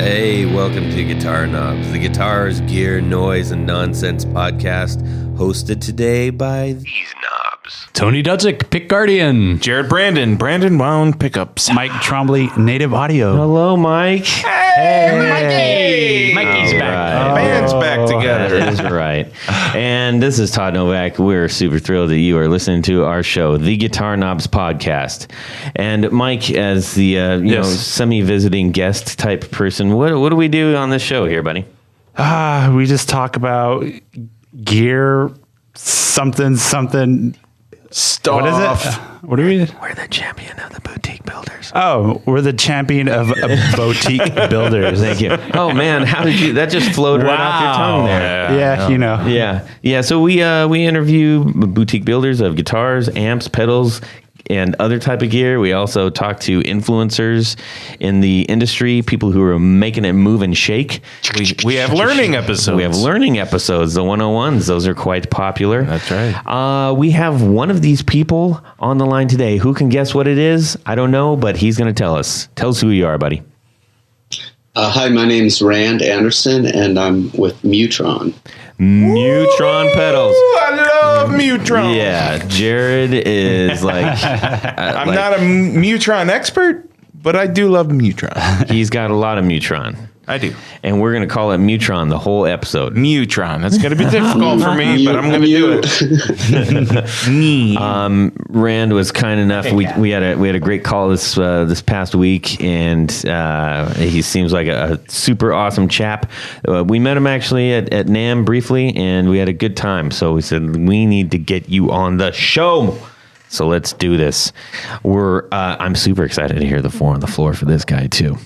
Hey, welcome to Guitar Knobs, the guitars, gear, noise, and nonsense podcast, hosted today by these knobs. Tony Dudzik, Pick Guardian. Jared Brandon Wound Pickups. Mike Trombley, Native Audio. Hello, Mike. Hey, Mikey's back. Band's back together. That is right. And this is Todd Novak. We're super thrilled that you are listening to our show, the Guitar Knobs podcast. And Mike, as the semi-visiting guest type person, what do we do on this show here, buddy? We just talk about gear, something. Stuff. What is it? What are we? We're the champion of the boutique builders. Oh, we're the champion of boutique builders. Thank you. Oh man, how did you? That just flowed right off your tongue there. Yeah, you know. Yeah. So we interview boutique builders of guitars, amps, pedals, and other type of gear. We also talk to influencers in the industry, people who are making it move and shake. We have learning episodes. We have learning episodes, the 101s. Those are quite popular. That's right. We have one of these people on the line today. Who can guess what it is? I don't know, but he's going to tell us. Tell us who you are, buddy. Hi, my name's Rand Anderson, and I'm with Mu-Tron. Mu-Tron pedals. I love Mu-Tron. Yeah, Jared is like... I'm not a Mu-Tron expert, but I do love Mu-Tron. He's got a lot of Mu-Tron. I do. And we're going to call it Mu-Tron the whole episode. Mu-Tron. That's going to be difficult for me, but I'm going to do it. Rand was kind enough. We had a great call this past week, and he seems like a super awesome chap. We met him actually at NAMM briefly, and we had a good time. So we said we need to get you on the show. So let's do this. I'm super excited to hear the four on the floor for this guy too.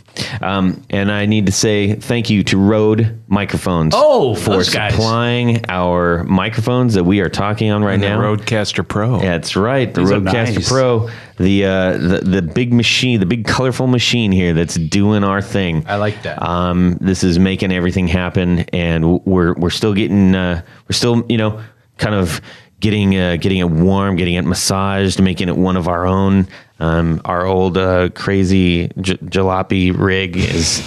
And I need to say thank you to Rode Microphones for supplying our microphones that we are talking on right now. The Rodecaster Pro. That's right. The These are Rodecaster nice. Pro. The big machine, the big colorful machine here that's doing our thing. I like that. This is making everything happen, and we're still getting kind of getting it warm, getting it massaged, making it one of our own. Our old crazy jalopy rig is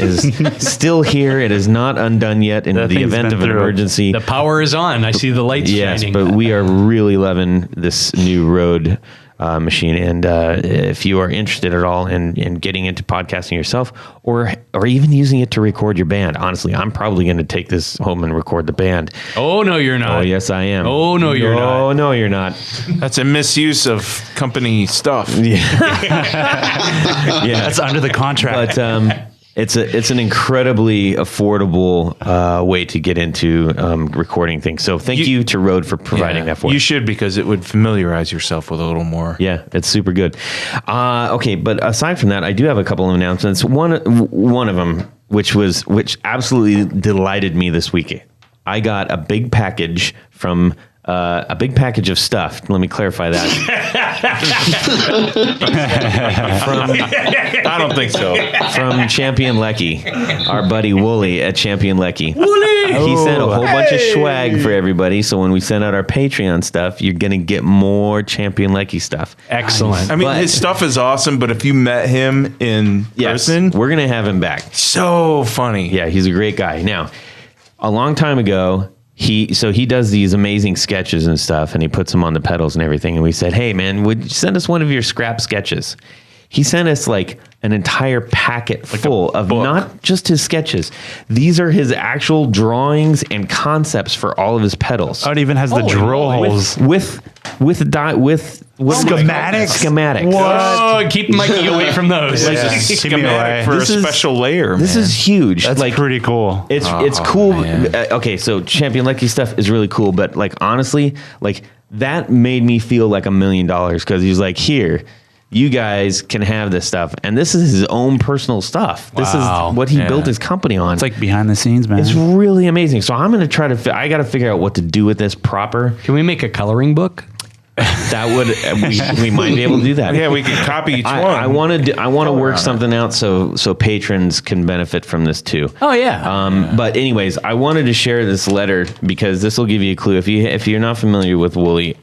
still here. It is not undone yet in the event of an emergency. The power is on. I see the lights shining. Yes, but we are really loving this new Rode machine. And if you are interested at all in getting into podcasting yourself, or even using it to record your band, honestly, I'm probably going to take this home and record the band. Oh, no, you're not. Oh, yes, I am. Oh, no, you're not. Oh, no, you're not. That's a misuse of company stuff. Yeah. That's under the contract. But it's an incredibly affordable way to get into recording things. So thank you to Rode for providing that for us. You should, because it would familiarize yourself with a little more. Yeah, it's super good. Okay, but aside from that, I do have a couple of announcements. One of them, which absolutely delighted me this week. I got a big package from a big package of stuff. Let me clarify that. I don't think so. From Champion Lecky, our buddy Wooly at Champion Lecky. He sent a whole bunch of swag for everybody. So when we send out our Patreon stuff, you're going to get more Champion Lecky stuff. Excellent. I mean, his stuff is awesome, but if you met him in person, we're going to have him back. so funny. Yeah, he's a great guy. Now, a long time ago, he does these amazing sketches and stuff, and he puts them on the pedals and everything. And we said, hey, man, would you send us one of your scrap sketches? He sent us like an entire packet full of not just his sketches. These are his actual drawings and concepts for all of his pedals. Oh, it even has the drill holes. With Schematics? Schematics. Oh, keep Mikey away from those. Like a Keep me away. schematic for This a is- special layer. This is huge. That's pretty cool. It's cool. Okay, so Champion Lecky stuff is really cool, but like honestly, like that made me feel like $1 million because he's like, here, you guys can have this stuff, and this is his own personal stuff. This is what he built his company on. It's like behind the scenes, man. It's really amazing. So I'm going to try to. I got to figure out what to do with this proper. Can we make a coloring book? That would we might be able to do that. Yeah, we could copy each one. I want to work something out so patrons can benefit from this too. Oh, yeah. But anyways, I wanted to share this letter because this will give you a clue. If you're not familiar with Wooly,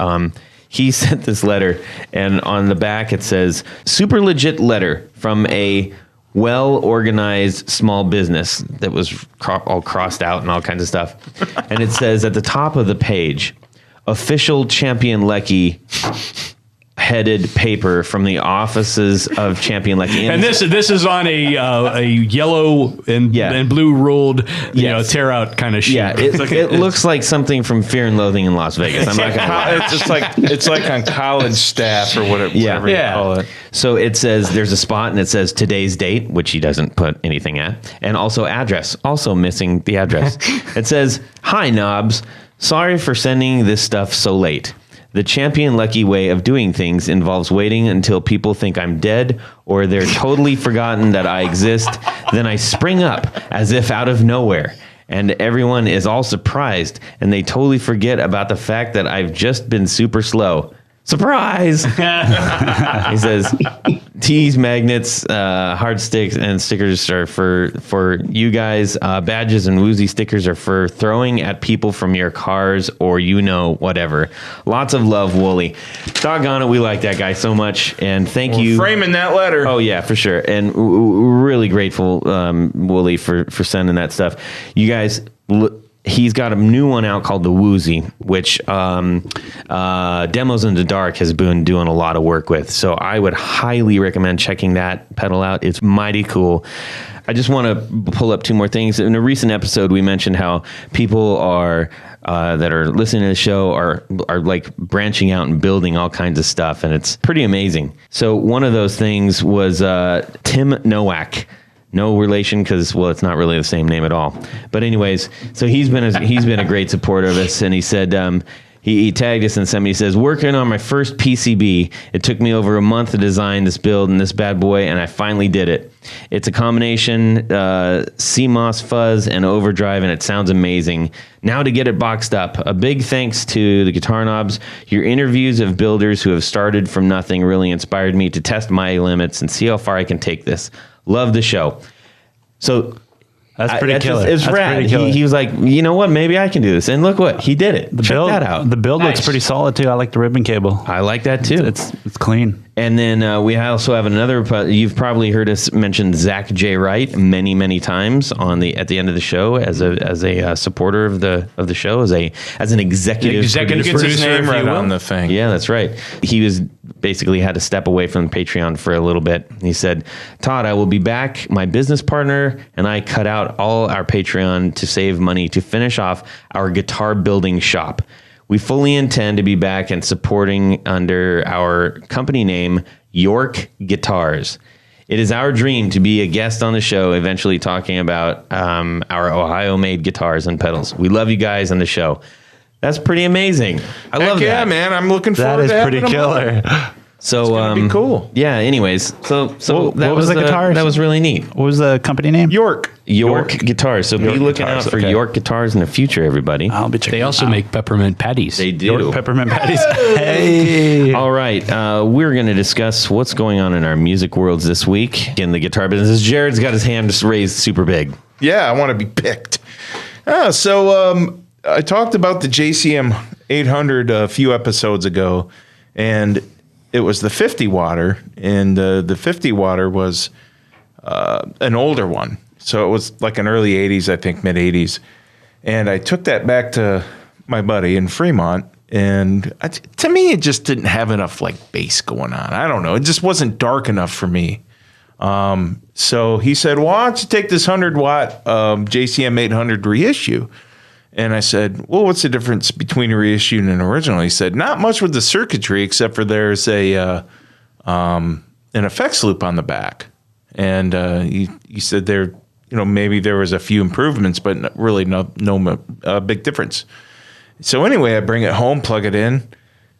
he sent this letter, and on the back it says, super legit letter from a well-organized small business that was all crossed out and all kinds of stuff. And it says at the top of the page, official Champion Lecky headed paper from the offices of Champion Lecky. And this is on a yellow and blue ruled, tear out kind of sheet. Yeah, it looks like something from Fear and Loathing in Las Vegas. I'm not gonna it's like on college staff or whatever you call it. So it says there's a spot and it says today's date, which he doesn't put anything at, and also address, also missing the address. It says, "Hi knobs, sorry for sending this stuff so late. The Champion Lecky way of doing things involves waiting until people think I'm dead or they're totally forgotten that I exist. Then I spring up as if out of nowhere. And everyone is all surprised and they totally forget about the fact that I've just been super slow. Surprise!" He says, "Tees, magnets, hard sticks, and stickers are for you guys. Badges and woozy stickers are for throwing at people from your cars or whatever. Lots of love, Wooly." Doggone it, we like that guy so much, and thank you. Framing that letter. Oh yeah, for sure, and really grateful, Wooly, for sending that stuff. You guys. He's got a new one out called The Woozy, which Demos in the Dark has been doing a lot of work with. So I would highly recommend checking that pedal out. It's mighty cool. I just want to pull up two more things. In a recent episode, we mentioned how people are that are listening to the show are like branching out and building all kinds of stuff, and it's pretty amazing. So one of those things was Tim Novak. No relation because, well, it's not really the same name at all. But anyways, so he's been a great supporter of us, and he said he tagged us and sent me. He says, "Working on my first PCB. It took me over a month to design this build and this bad boy, and I finally did it. It's a combination CMOS fuzz and overdrive, and it sounds amazing. Now to get it boxed up. A big thanks to the Guitar Knobs. Your interviews of builders who have started from nothing really inspired me to test my limits and see how far I can take this. Love the show." So that's pretty killer. It's rad. He was like, you know what? Maybe I can do this. And look what he did it. Check that out. The build looks pretty solid too. I like the ribbon cable. I like that too. It's clean. And then we also have another. You've probably heard us mention Zach J. Wright many times at the end of the show as a supporter of the show, as an executive gets his name right on the thing. Yeah, that's right. He was basically had to step away from Patreon for a little bit. He said, "Todd, I will be back. My business partner and I cut out all our Patreon to save money to finish off our guitar building shop. We fully intend to be back and supporting under our company name, York Guitars. It is our dream to be a guest on the show, eventually talking about our Ohio-made guitars and pedals. We love you guys on the show." That's pretty amazing. I love that. Yeah, man. I'm looking forward to that. Is pretty killer. So it's gonna be cool. Yeah. Anyways, so what was the guitars? That was really neat. What was the company name? York Guitars. So be looking out for York Guitars in the future, everybody. I'll be checking. They also make peppermint patties. They do. York peppermint patties. Hey. All right. We're going to discuss what's going on in our music worlds this week in the guitar business. Jared's got his hand raised super big. Yeah, I want to be picked. I talked about the JCM 800 a few episodes ago, and it was the 50 watter, and the 50 watter was an older one. So it was like an early 80s, I think, mid 80s. And I took that back to my buddy in Fremont, and to me, it just didn't have enough like bass going on. I don't know. It just wasn't dark enough for me. So he said, "Well, why don't you take this 100-watt JCM 800 reissue?" And I said, "Well, what's the difference between a reissue and an original?" He said, "Not much with the circuitry, except for there's an effects loop on the back." And he said maybe there was a few improvements, but really no big difference. So anyway, I bring it home, plug it in,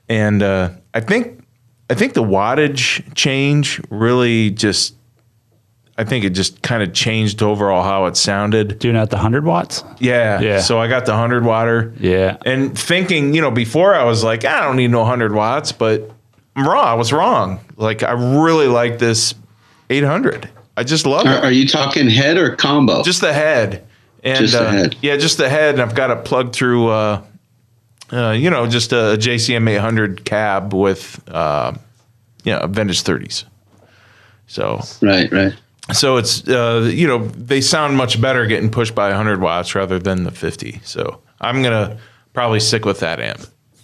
and I think the wattage change really just. I think it just kind of changed overall how it sounded. Doing at the 100 watts? Yeah. So I got the 100 watter. Yeah. And thinking, before I was like, I don't need no 100 watts, but I'm wrong. I was wrong. Like, I really like this 800. I just love it. Are you talking head or combo? Just the head. And, just the head. Yeah, just the head. And I've got it plugged through, just a JCM 800 cab with, vintage 30s. So. Right. So it's, they sound much better getting pushed by 100 watts rather than the 50. So I'm going to probably stick with that amp.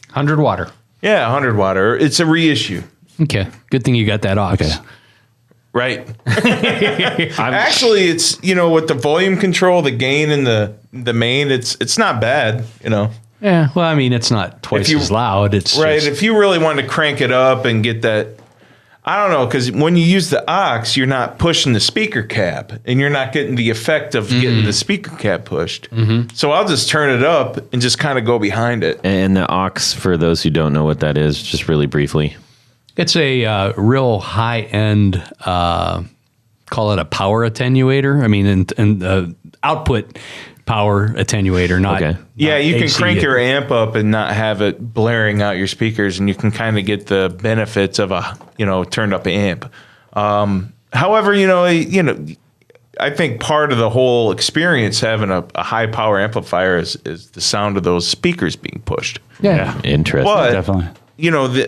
100 water. Yeah, 100 watt. It's a reissue. Okay. Good thing you got that aux. Okay. Right. Actually, it's, with the volume control, the gain and the main, it's not bad, Yeah. Well, I mean, it's not twice as loud. It's right. just, If you really wanted to crank it up and get that, I don't know, because when you use the aux, you're not pushing the speaker cap and you're not getting the effect of getting the speaker cap pushed. So I'll just turn it up and just kind of go behind it. And the aux, for those who don't know what that is, just really briefly. it's a real high end, call it a power attenuator. I mean, and output power attenuator, not. Okay. Yeah, you can AC crank your amp up and not have it blaring out your speakers, and you can kind of get the benefits of a turned up amp. However, I think part of the whole experience having a high power amplifier is the sound of those speakers being pushed. Yeah. Interesting. But Definitely.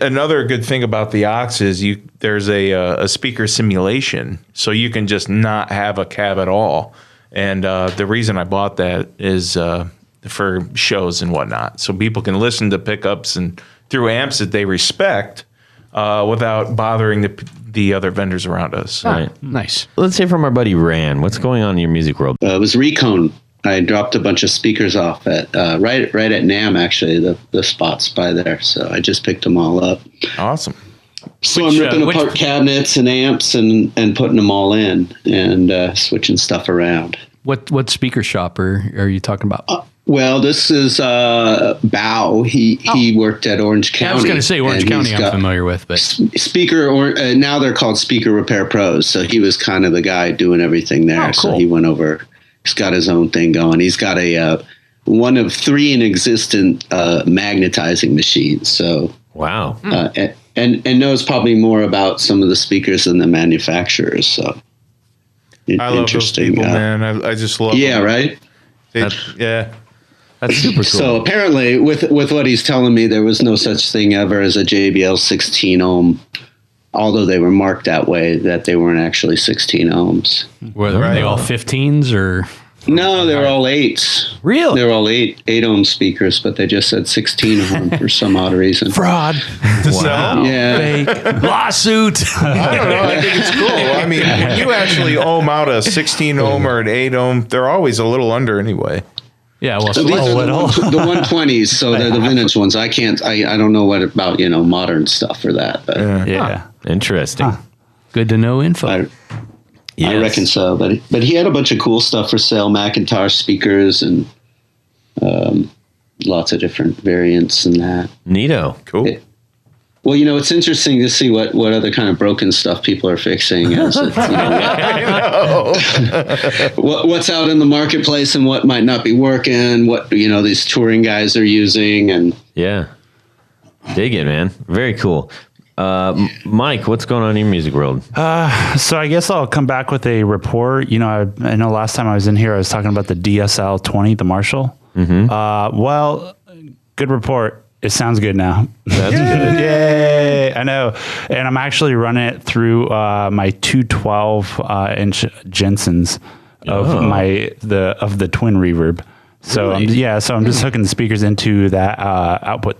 Another good thing about the aux is there's a speaker simulation, so you can just not have a cab at all. And the reason I bought that is for shows and whatnot, so people can listen to pickups and through amps that they respect without bothering the other vendors around us. Right. Nice. Let's hear from our buddy Rand. What's going on in your music world? It was Recone. I dropped a bunch of speakers off at right at NAMM, actually, the spots by there. So I just picked them all up. Awesome. So I'm ripping apart cabinets and amps and putting them all in and switching stuff around. What speaker shop are you talking about? Well, this is Bao. He worked at Orange County. I was going to say Orange County I'm familiar with, but speaker or now they're called Speaker Repair Pros. So he was kind of the guy doing everything there. Oh, cool. So he went over. He's got his own thing going. He's got a one of 3 in existent magnetizing machines. So Wow. And knows probably more about some of the speakers than the manufacturers. So I love those people, man. I just love Yeah, them. right. Yeah. That's super cool. So apparently, with what he's telling me, there was no such thing ever as a JBL 16 ohm. Although they were marked that way, that they weren't actually 16 ohms. were they all 15s or? No, they were all 8s. Really? They were all 8 ohm speakers, but they just said 16 ohm for some odd reason. Fraud. Wow. Yeah. Fake. Lawsuit. I don't know. I think it's cool. I mean, when you actually ohm out a 16 ohm or an 8 ohm, they're always a little under anyway. Yeah, well, So these are the 120s, so they're the vintage ones. I don't know what about, modern stuff for that, but Yeah. Interesting. good to know info. I Yes. reckon so. But he had a bunch of cool stuff for sale, Macintosh speakers and lots of different variants and that. Neato. Cool. Well, it's interesting to see what other kind of broken stuff people are fixing. As what's out in the marketplace and what might not be working, what, these touring guys are using. And Yeah. Dig it, man. Very cool. Mike, what's going on in your music world? So I guess I'll come back with a report. I know last time I was in here, I was talking about the DSL 20, the Marshall. Well, good report. It sounds good now. That's good. Yay! I know. And I'm actually running it through my 212 inch Jensen's of the twin reverb. So Really? so I'm just hooking the speakers into that output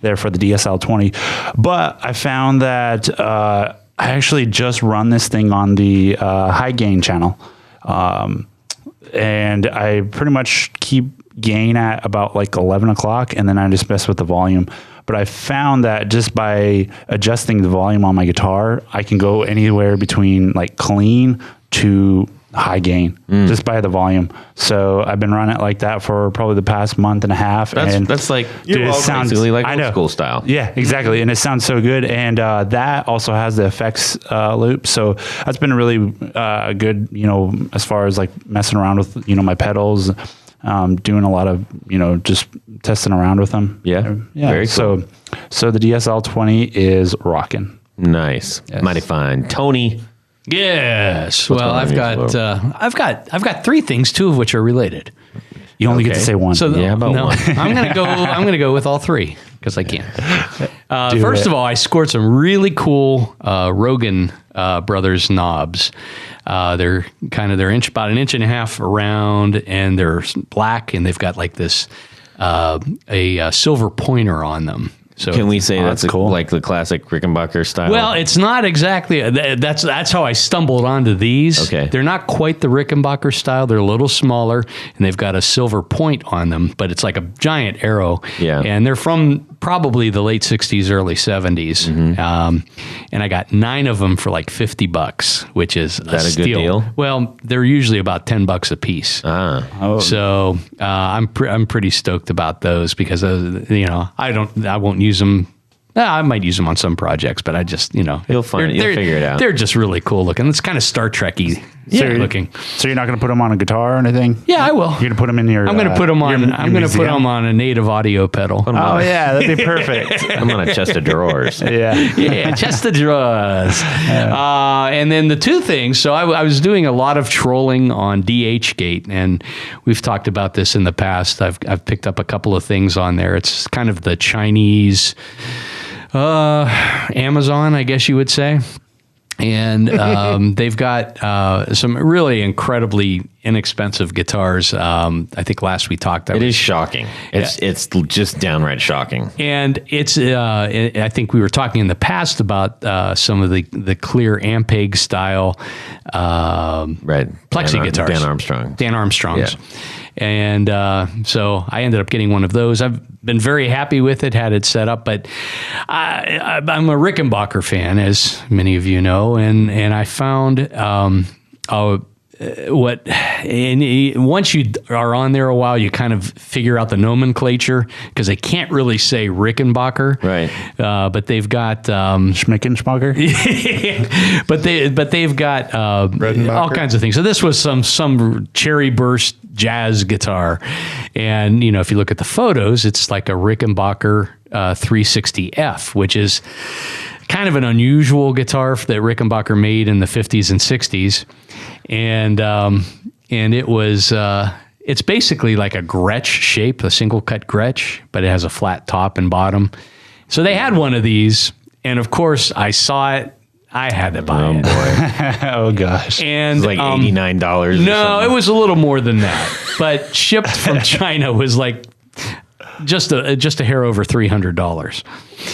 there for the DSL 20. But I found that I actually just run this thing on the high gain channel. And I pretty much keep gain at about like 11 o'clock, and then I just mess with the volume. But I found that just by adjusting the volume on my guitar, I can go anywhere between like clean to high gain just by the volume. So I've been running it like that for probably the past month and a half. That's like, dude, it sounds basically like I old know. school style. Yeah, exactly. And it sounds so good. And that also has the effects loop. So that's been really good, as far as like messing around with, my pedals, doing a lot of, just testing around with them. Yeah. Very cool. So the DSL 20 is rocking. Nice. Yes. Mighty fine. Tony. Yes. What's Well, going on in your I've got 3 things, 2 of which are related. You only get to say one. So Yeah, about no, one. I'm gonna go with all 3. because I can. First of all, I scored some really cool Rogan Brothers knobs. They're about an inch and a half around, and they're black, and they've got like this a silver pointer on them. So Can we say that's cool. like the classic Rickenbacker style? Well, it's not exactly. That's how I stumbled onto these. Okay. They're not quite the Rickenbacker style. They're a little smaller, and they've got a silver point on them, but it's like a giant arrow. Yeah. And they're from probably the late 60s, early 70s. And I got 9 of them for like $50, which is that a steal. good deal? Well, they're usually about $10 a piece. So I'm pretty stoked about those because I won't use them. I might use them on some projects, but I just You'll figure it out. They're just really cool looking. It's kind of Star Trek-y looking. So you're not going to put them on a guitar or anything? Yeah, I will. You're going to put them in your. I'm going to put them on. your I'm going to put museum? them on a native audio pedal. Oh yeah, that'd be perfect. I'm on a chest of drawers. Yeah. Yeah, chest of drawers. And then the two things. So I was doing a lot of trolling on DHgate, and we've talked about this in the past. I've picked up a couple of things on there. It's kind of the Chinese Amazon, I guess you would say. And they've got some really incredibly inexpensive guitars. I think last we talked. It is shocking. It's just downright shocking. And it's, I think we were talking in the past about some of the clear Ampeg style plexi guitars. Dan Armstrong's. Yeah. And so I ended up getting one of those. I've been very happy with it, had it set up, but I'm a Rickenbacker fan, as many of you know, and I found once you are on there a while, you kind of figure out the nomenclature because they can't really say Rickenbacker, Right? But they've got Schmickensmacher. but they've got all kinds of things. So this was some cherry burst jazz guitar, and if you look at the photos, it's like a Rickenbacker 360F, which is kind of an unusual guitar that Rickenbacker made in the 50s and 60s. And it was, it's basically like a Gretsch shape, a single cut Gretsch, but it has a flat top and bottom. So they had one of these. And of course I saw it. I had to buy it. Boy. Oh gosh. It And was like $89. no, it was a little more than that, but shipped from China was like just a hair over $300.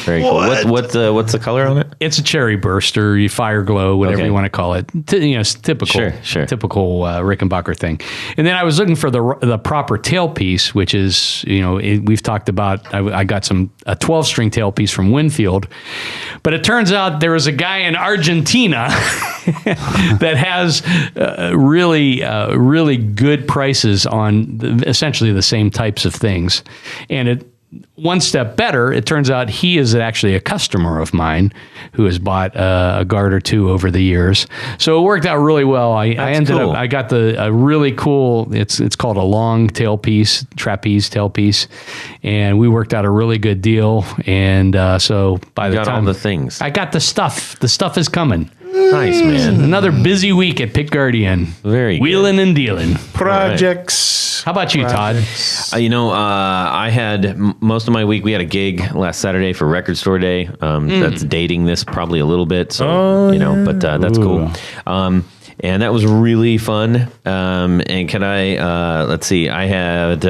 Very cool. What's the color on it? It's a cherry burst or fire glow, whatever you want to call it. Typical, typical Rickenbacker thing. And then I was looking for the proper tailpiece, which is we've talked about. I got a 12-string tailpiece from Winfield, but it turns out there was a guy in Argentina that has really good prices on essentially the same types of things, and one step better, it turns out he is actually a customer of mine who has bought a guard or two over the years. So it worked out really well. I got a really cool, it's called a long tailpiece, trapeze tailpiece, and we worked out a really good deal. And so by the time all the things, I got the stuff is coming. Nice, man. Another busy week at Pick Guardian. Very wheeling and dealing. Projects. How about you, Todd? I had most of my week. We had a gig last Saturday for Record Store Day. That's dating this probably a little bit. So but that's cool. And that was really fun. And can I? Let's see. I had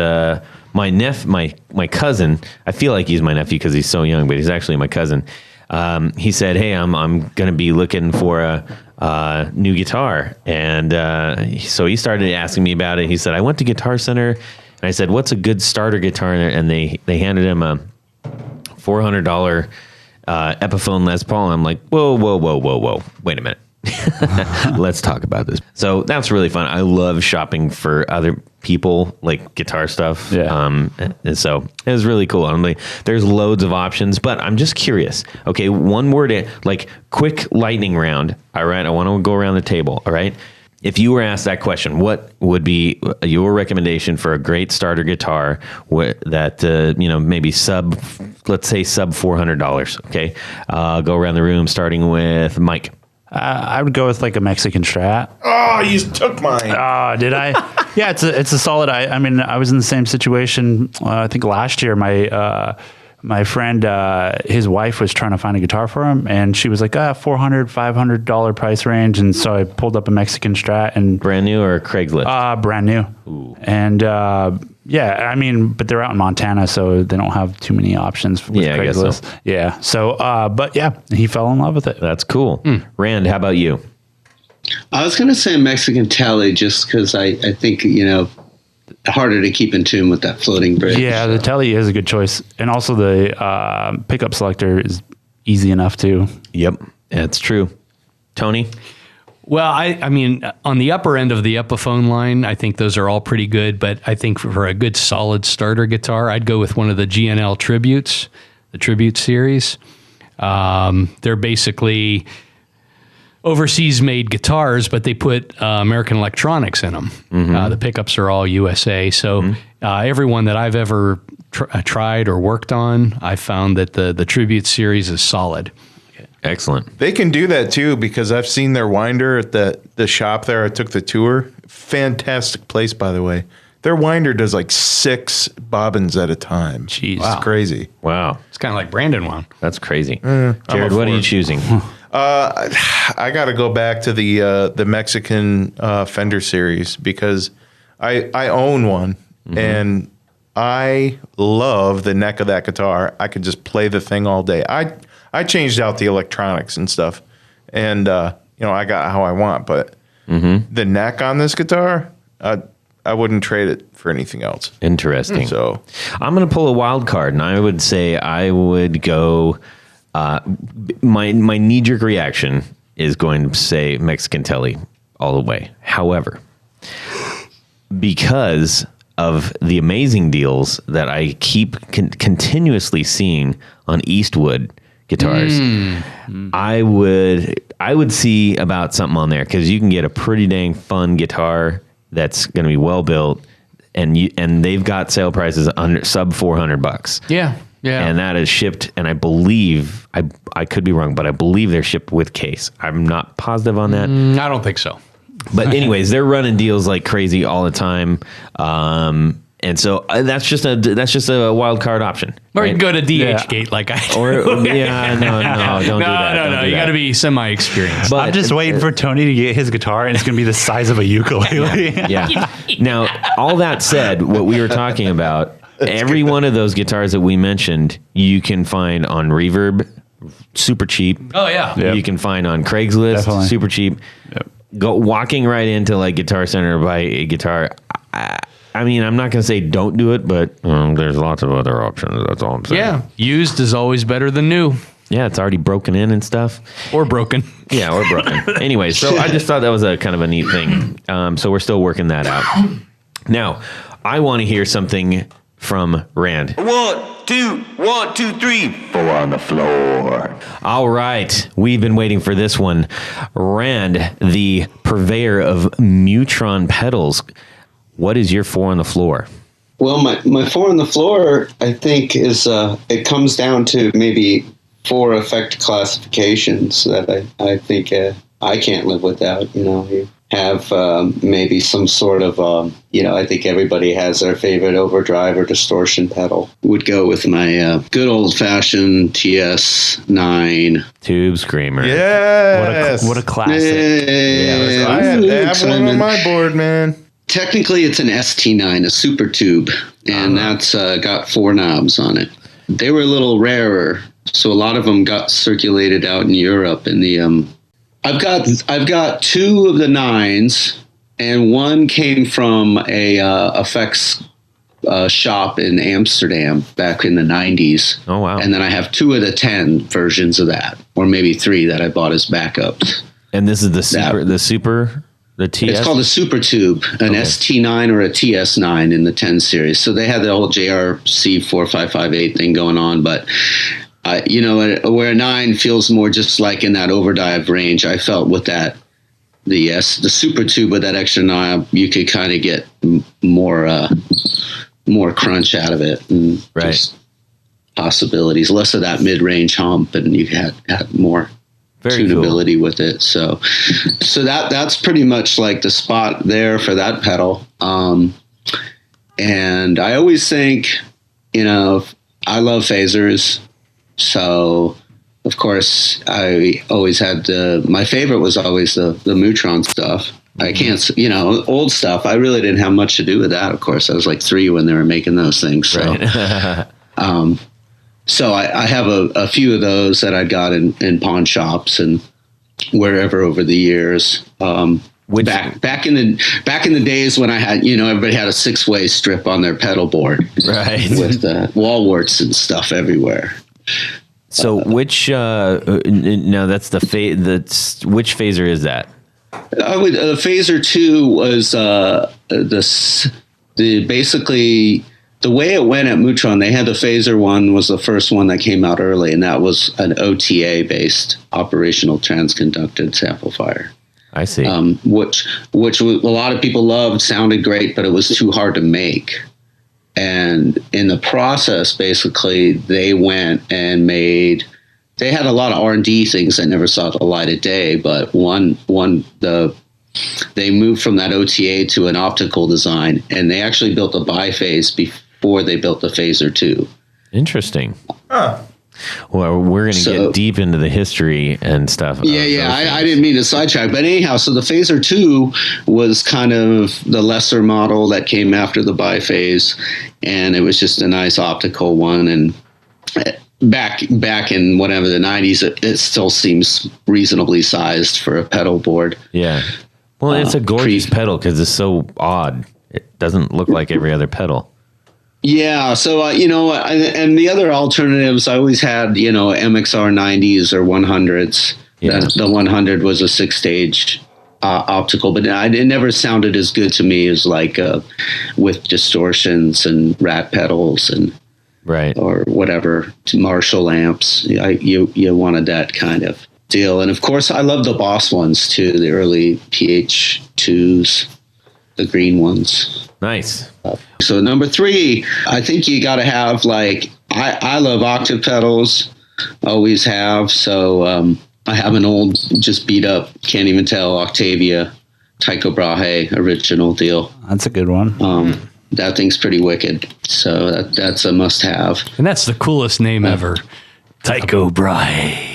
my cousin. I feel like he's my nephew because he's so young, but he's actually my cousin. He said, "Hey, I'm going to be looking for a new guitar," and so he started asking me about it. He said, "I went to Guitar Center," and I said, "What's a good starter guitar?" And they handed him a $400 Epiphone Les Paul. I'm like, whoa, wait a minute. Let's talk about this. So that's really fun. I love shopping for other people, like guitar stuff. Yeah. And so it was really cool. I'm like, there's loads of options, but I'm just curious. Okay, one word, like quick lightning round. All right, I want to go around the table. All right. If you were asked that question, what would be your recommendation for a great starter guitar that maybe let's say sub $400? Okay, go around the room, starting with Mike. I would go with like a Mexican Strat. Oh, you took mine. Oh, did I? Yeah, it's a solid. I mean, I was in the same situation. I think last year my my friend, his wife was trying to find a guitar for him, and she was like, $400, $500 price range. And so I pulled up a Mexican Strat and Brand new or Craigslist? brand new. Ooh. And yeah, I mean, but they're out in Montana, so they don't have too many options with Yeah, I guess Craigslist. so. Yeah. So, but yeah, he fell in love with it. That's cool. Rand, how about you? I was going to say Mexican Telly just because I think, harder to keep in tune with that floating bridge. Yeah, the Telly is a good choice. And also the pickup selector is easy enough too. Yep, that's true. Tony? Well, I mean, on the upper end of the Epiphone line, I think those are all pretty good. But I think for a good solid starter guitar, I'd go with one of the GNL Tributes, the Tribute series. They're basically overseas made guitars, but they put American electronics in them. The pickups are all USA. So everyone that I've ever tried or worked on, I found that the Tribute series is solid. Excellent. They can do that too because I've seen their winder at the shop there. I took the tour. Fantastic place, by the way. Their winder does like 6 bobbins at a time. Jeez. It's crazy. Wow, It's kind of like Brandon one. that's crazy. Jared, what are you choosing? I got to go back to the Mexican Fender series because I own one and I love the neck of that guitar. I could just play the thing all day. I changed out the electronics and stuff, and I got how I want. But the neck on this guitar, I wouldn't trade it for anything else. Interesting. So I'm going to pull a wild card, and I would say I would go. My knee-jerk reaction is going to say Mexican Telly all the way. However, because of the amazing deals that I keep continuously seeing on Eastwood guitars, I would see about something on there because you can get a pretty dang fun guitar that's going to be well built, and they've got sale prices under sub $400. Yeah. And that is shipped, and I believe, I could be wrong, but I believe they're shipped with case. I'm not positive on that. I don't think so. But anyways, they're running deals like crazy all the time. And so that's just a wild card option. Or you right? can go to DH Gate like I do. Or don't do that. No. You got to be semi-experienced. But I'm just waiting for Tony to get his guitar, and it's going to be the size of a ukulele. yeah. Now, all that said, what we were talking about, every one of those guitars that we mentioned, you can find on Reverb, super cheap. Oh, yeah. Yep. You can find on Craigslist, Definitely. super cheap. Yep. Go walking right into like Guitar Center, buy a guitar. I mean, I'm not going to say don't do it, but there's lots of other options. That's all I'm saying. Yeah. Used is always better than new. Yeah, it's already broken in and stuff. Or broken. Yeah, or broken. Anyway, so I just thought that was a kind of a neat thing. So we're still working that out. Now, I want to hear something from Rand. 1, 2, 1, 2, 3. 4 on the floor. All right, we've been waiting for this one. Rand, the purveyor of Mu-Tron pedals. What is your 4 on the floor? Well, my 4 on the floor, I think, is it comes down to maybe 4 effect classifications that I think I can't live without. You have maybe some sort of, I think everybody has their favorite overdrive or distortion pedal. Would go with my good old-fashioned TS9. Tube Screamer. yes, What a classic. Hey, I have one on my board, man. Technically, it's an ST9, a super tube, and that's got 4 knobs on it. They were a little rarer, so a lot of them got circulated out in Europe. And I've got 2 of the 9s, and one came from a effects shop in Amsterdam back in the 90s. Oh, wow. And then I have 2 of the 10 versions of that, or maybe 3 that I bought as backups. And this is the TS? It's called a Super Tube, an ST9 or a TS9 in the 10 series. So they had the whole JRC 4558 thing going on, but where a 9 feels more just like in that overdrive range, I felt with that the Super Tube with that extra knob, you could kind of get more crunch out of it, and just possibilities, less of that mid-range hump, and you had more Very tunability cool. with it. So that's pretty much like the spot there for that pedal. And I always think, I love phasers. So, of course, I always had my favorite was always the Mu-Tron stuff. I can't, old stuff. I really didn't have much to do with that. Of course, I was like 3 when they were making those things. So, Right. so I have a few of those that I got in pawn shops and wherever over the years. Back in the days when I had, everybody had a 6-way strip on their pedal board, Right. with wall warts and stuff everywhere. So which now that's which phaser is that? Phaser 2 was basically the way it went at Mu-Tron. They had the Phaser 1 was the first one that came out early, and that was an OTA based operational transconductance amplifier. I see. Which a lot of people loved, sounded great, but it was too hard to make. And in the process, basically, they went and they had a lot of R&D things that never saw the light of day, but they moved from that OTA to an optical design, and they actually built a biphase before they built the Phaser 2. Interesting. Well, we're going to get deep into the history and stuff. Yeah. I didn't mean to sidetrack, but anyhow, so the Phaser 2 was kind of the lesser model that came after the biphase, and it was just a nice optical one. And back in whatever the 90s, it still seems reasonably sized for a pedal board. Yeah. Well, it's a gorgeous pedal because it's so odd. It doesn't look like every other pedal. Yeah, so and the other alternatives, I always had MXR 90s or 100s. Yeah. The 100 was a 6-stage optical, but it never sounded as good to me as like with distortions and rat pedals and right or whatever Marshall amps. You wanted that kind of deal, and of course I love the Boss ones too, the early PH2s, the green ones. Nice. So number 3, I think you got to have I love octave pedals, always have. So I have an old, just beat up, can't even tell, Octavia Tycho Brahe original deal. That's a good one. That thing's pretty wicked. So that's a must have. And that's the coolest name ever. Tycho Brahe.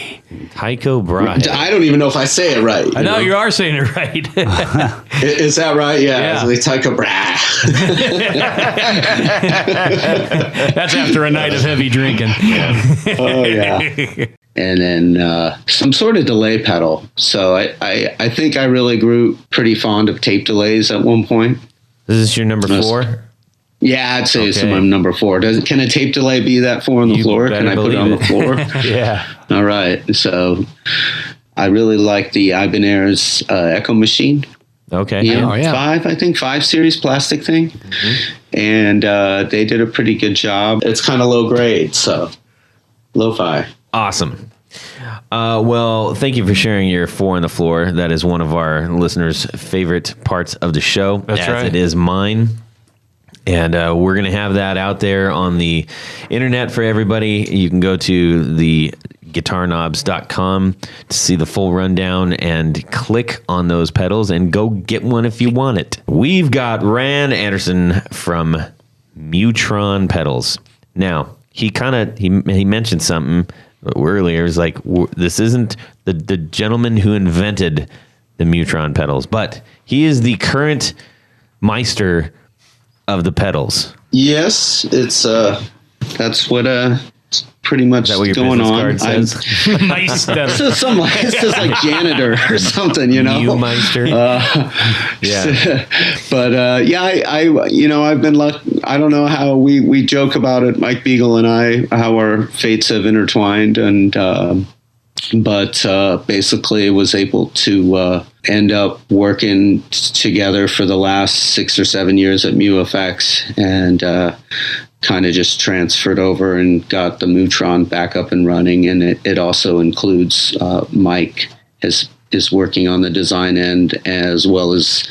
Tycho Brahe. I don't even know if I say it right. I know you are saying it right. Is that right? Yeah. Yeah. Tycho Brahe. That's after a night of heavy drinking. Oh, yeah. And then some sort of delay pedal. So I think I really grew pretty fond of tape delays at one point. Is this your number 4? Yeah, I'd say it's Okay. my number 4. Can a tape delay be that 4 on the floor? Can I put it on the floor? Yeah. All right. So I really like the Ibanez Echo Machine. Okay. Yeah. 5 series plastic thing. Mm-hmm. And they did a pretty good job. It's kind of low grade, so lo-fi. Awesome. Well, thank you for sharing your 4 on the floor. That is one of our listeners' favorite parts of the show. That's right. It is mine. And we're going to have that out there on the internet for everybody. You can go to the guitarknobs.com to see the full rundown and click on those pedals and go get one if you want it. We've got Rand Anderson from Mu-Tron pedals. Now, he mentioned something earlier. It's like, this isn't the gentleman who invented the Mu-Tron pedals, but he is the current Meister of the pedals. Yes, it's that's what it's pretty much Is that what your going business on. card says? Nice. This is like janitor or something, Meister. Yeah. But I've been lucky. I don't know how we joke about it, Mike Beagle and I, how our fates have intertwined, and but basically was able to end up working together for the last 6 or 7 years at MuFX, and kind of just transferred over and got the Mu-Tron back up and running. And it also includes Mike is working on the design end, as well as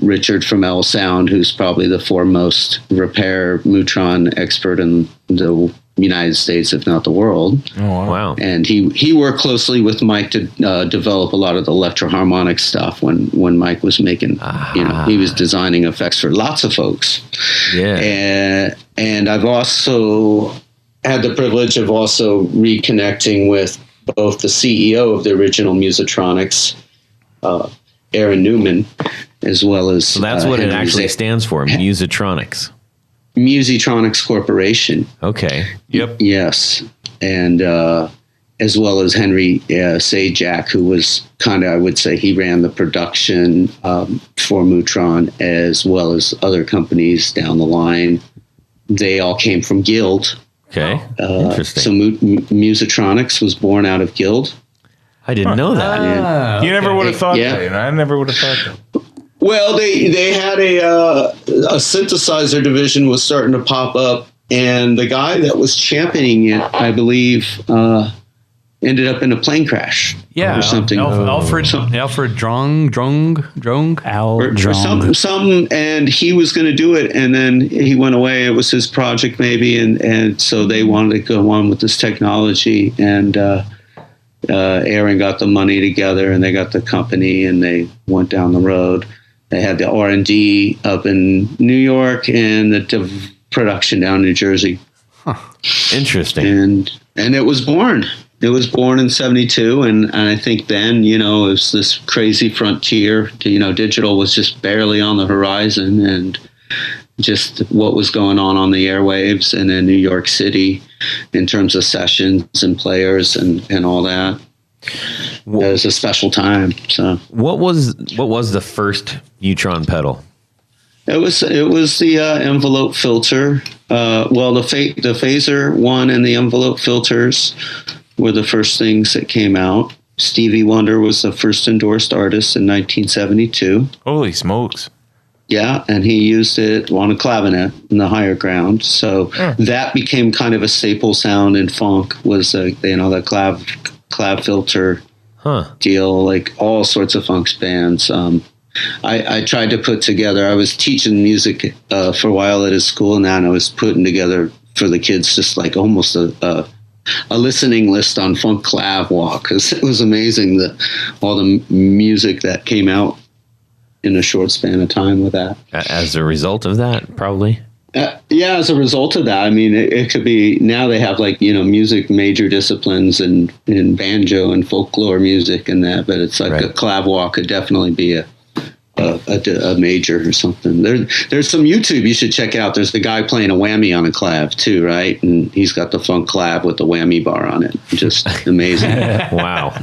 Richard from L Sound, who's probably the foremost repair Mu-Tron expert in the United States, if not the world. Oh, Wow. And he worked closely with Mike to develop a lot of the electro-harmonic stuff when Mike was making, he was designing effects for lots of folks. Yeah. And I've also had the privilege of also reconnecting with both the CEO of the original Mu-Tronics, Aaron Newman, as well as So that's what it actually stands for, Mu-Tronics. Mu-Tronics Corporation. Okay. Yep. Yes, and as well as Henry Sajak, who was kind of, I would say, he ran the production for Mu-Tron, as well as other companies down the line. They all came from Guild. Okay. Interesting. So Mu-Tronics was born out of Guild. I didn't know that. You never would have thought Yeah. that. I never would have thought that. Well, they had a synthesizer division was starting to pop up, and the guy that was championing it, I believe, ended up in a plane crash. Yeah, or something. Alfred Drong. Or something, and he was going to do it, and then he went away. It was his project, maybe, and so they wanted to go on with this technology, and Aaron got the money together, and they got the company, and they went down the road. They had the R&D up in New York and the production down in New Jersey. Interesting. And it was born. It was born in 72, and I think then, it was this crazy frontier. Digital was just barely on the horizon, and just what was going on the airwaves and in New York City in terms of sessions and players and all that. It was a special time. So what was the first Mu-Tron pedal? it was the envelope filter. The phaser one and the envelope filters were the first things that came out. Stevie Wonder was the first endorsed artist in 1972. Holy smokes. Yeah, and he used it on a clavinet in the higher ground. So that became kind of a staple sound in funk, was the clav filter deal, like all sorts of funk bands. I tried to put together, I was teaching music for a while at a school now, and I was putting together for the kids just like almost a listening list on funk clav walk, because it was amazing all the music that came out in a short span of time with that. As a result of that, probably. Yeah, as a result of that, I mean, it could be, now they have like, music major disciplines and banjo and folklore music and that, but it's like a clav walk could definitely be a major or something. There's some YouTube you should check out. There's the guy playing a whammy on a clav too, right? And he's got the funk clav with the whammy bar on it. Just amazing. Wow.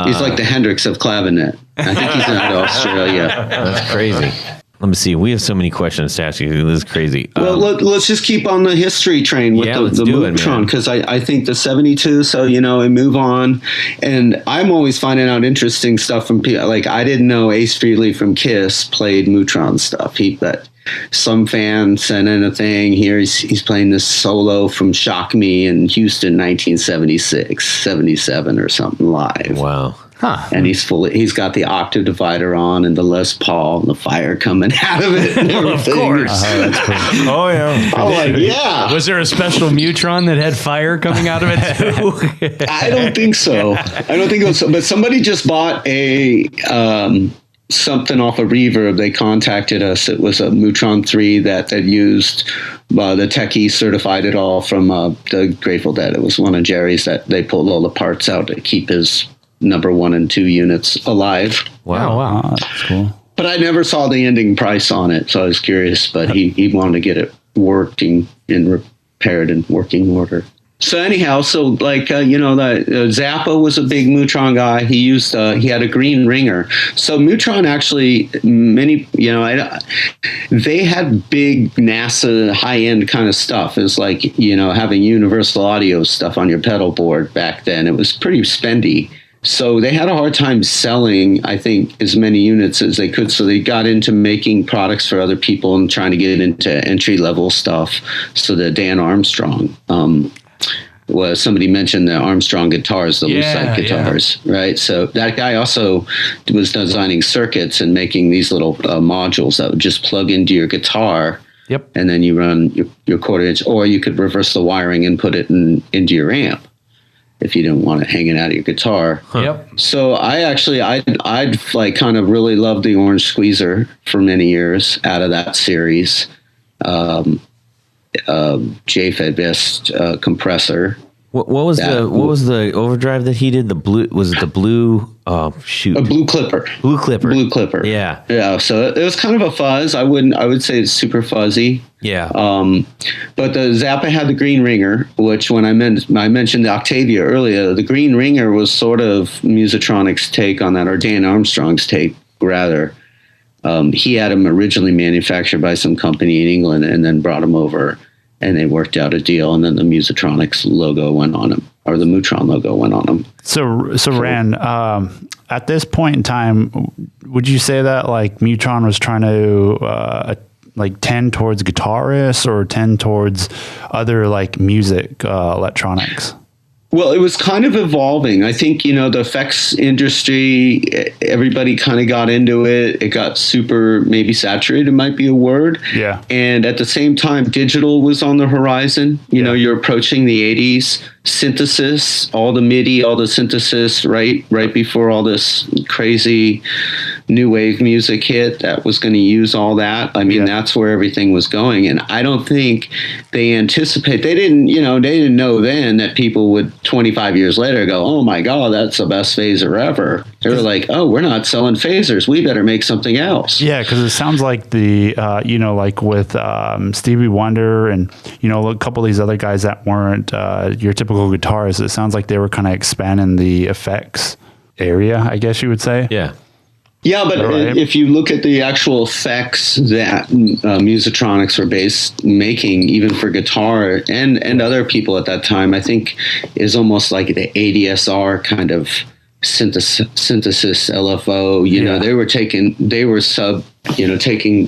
He's like the Hendrix of clavinet. I think he's out of Australia. That's crazy. Let me see. We have so many questions to ask you. This is crazy. Well, let's just keep on the history train with the Mu-Tron, because I think the 72, so, and move on. And I'm always finding out interesting stuff from people. Like, I didn't know Ace Frehley from Kiss played Mu-Tron stuff. But some fan sent in a thing here. He's playing this solo from Shock Me in Houston, 1976, 77 or something live. Wow. Huh. And he's got the octave divider on and the Les Paul and the fire coming out of it. And Well, of course. Oh, yeah. I'm like, yeah. Was there a special Mu-Tron that had fire coming out of it too? I don't think so. But somebody just bought a something off of Reverb. They contacted us. It was a Mu-Tron 3 that used the techie certified it all from the Grateful Dead. It was one of Jerry's that they pulled all the parts out to keep his number 1 and 2 units alive. Wow. Oh, that's cool. But I never saw the ending price on it, so I was curious. But he wanted to get it working and repaired in working order. So anyhow, the Zappa was a big Mu-Tron guy. He had a green ringer. So Mu-Tron actually, they had big NASA high-end kind of stuff. It's like, having Universal Audio stuff on your pedal board back then. It was pretty spendy. So they had a hard time selling, I think, as many units as they could. So they got into making products for other people and trying to get into entry-level stuff. So the Dan Armstrong, somebody mentioned the Armstrong guitars, the Lucite guitars, right? So that guy also was designing circuits and making these little modules that would just plug into your guitar. Yep. And then you run your quarter-inch, or you could reverse the wiring and put it into your amp if you didn't want it hanging out of your guitar. Yep. So I'd like kind of really loved the Orange Squeezer for many years out of that series. JFET based compressor. What was the overdrive that he did? The blue, was it the blue? Oh shoot, A Blue Clipper. Blue Clipper. Yeah. So it was kind of a fuzz. I would say it's super fuzzy. Yeah. But the Zappa had the Green Ringer, which when I mentioned the Octavia earlier, the Green Ringer was sort of Mu-Tron's take on that, or Dan Armstrong's take rather. He had them originally manufactured by some company in England and then brought them over. And they worked out a deal, and then the Mu-Tron's logo went on them, or the Mu-Tron logo went on them. So Ran, at this point in time, would you say that like Mu-Tron was trying to like tend towards guitarists or tend towards other like music electronics? Well, it was kind of evolving. I think, the effects industry, everybody kind of got into it. It got super, maybe saturated might be a word. Yeah. And at the same time, digital was on the horizon. You're approaching the 80s. Synthesis, all the MIDI, all the synthesis, right before all this crazy new wave music hit that was going to use all that. I mean, that's where everything was going. And I don't think they didn't know then that people would 25 years later go, oh my God, that's the best phaser ever. They were like, oh, we're not selling phasers. We better make something else. Yeah. Cause it sounds like like with Stevie Wonder and, a couple of these other guys that weren't your typical guitarists, it sounds like they were kind of expanding the effects area, I guess you would say. Yeah. Yeah, but if you look at the actual effects that Mu-Tron's were making, even for guitar and other people at that time, I think is almost like the ADSR kind of synthesis LFO.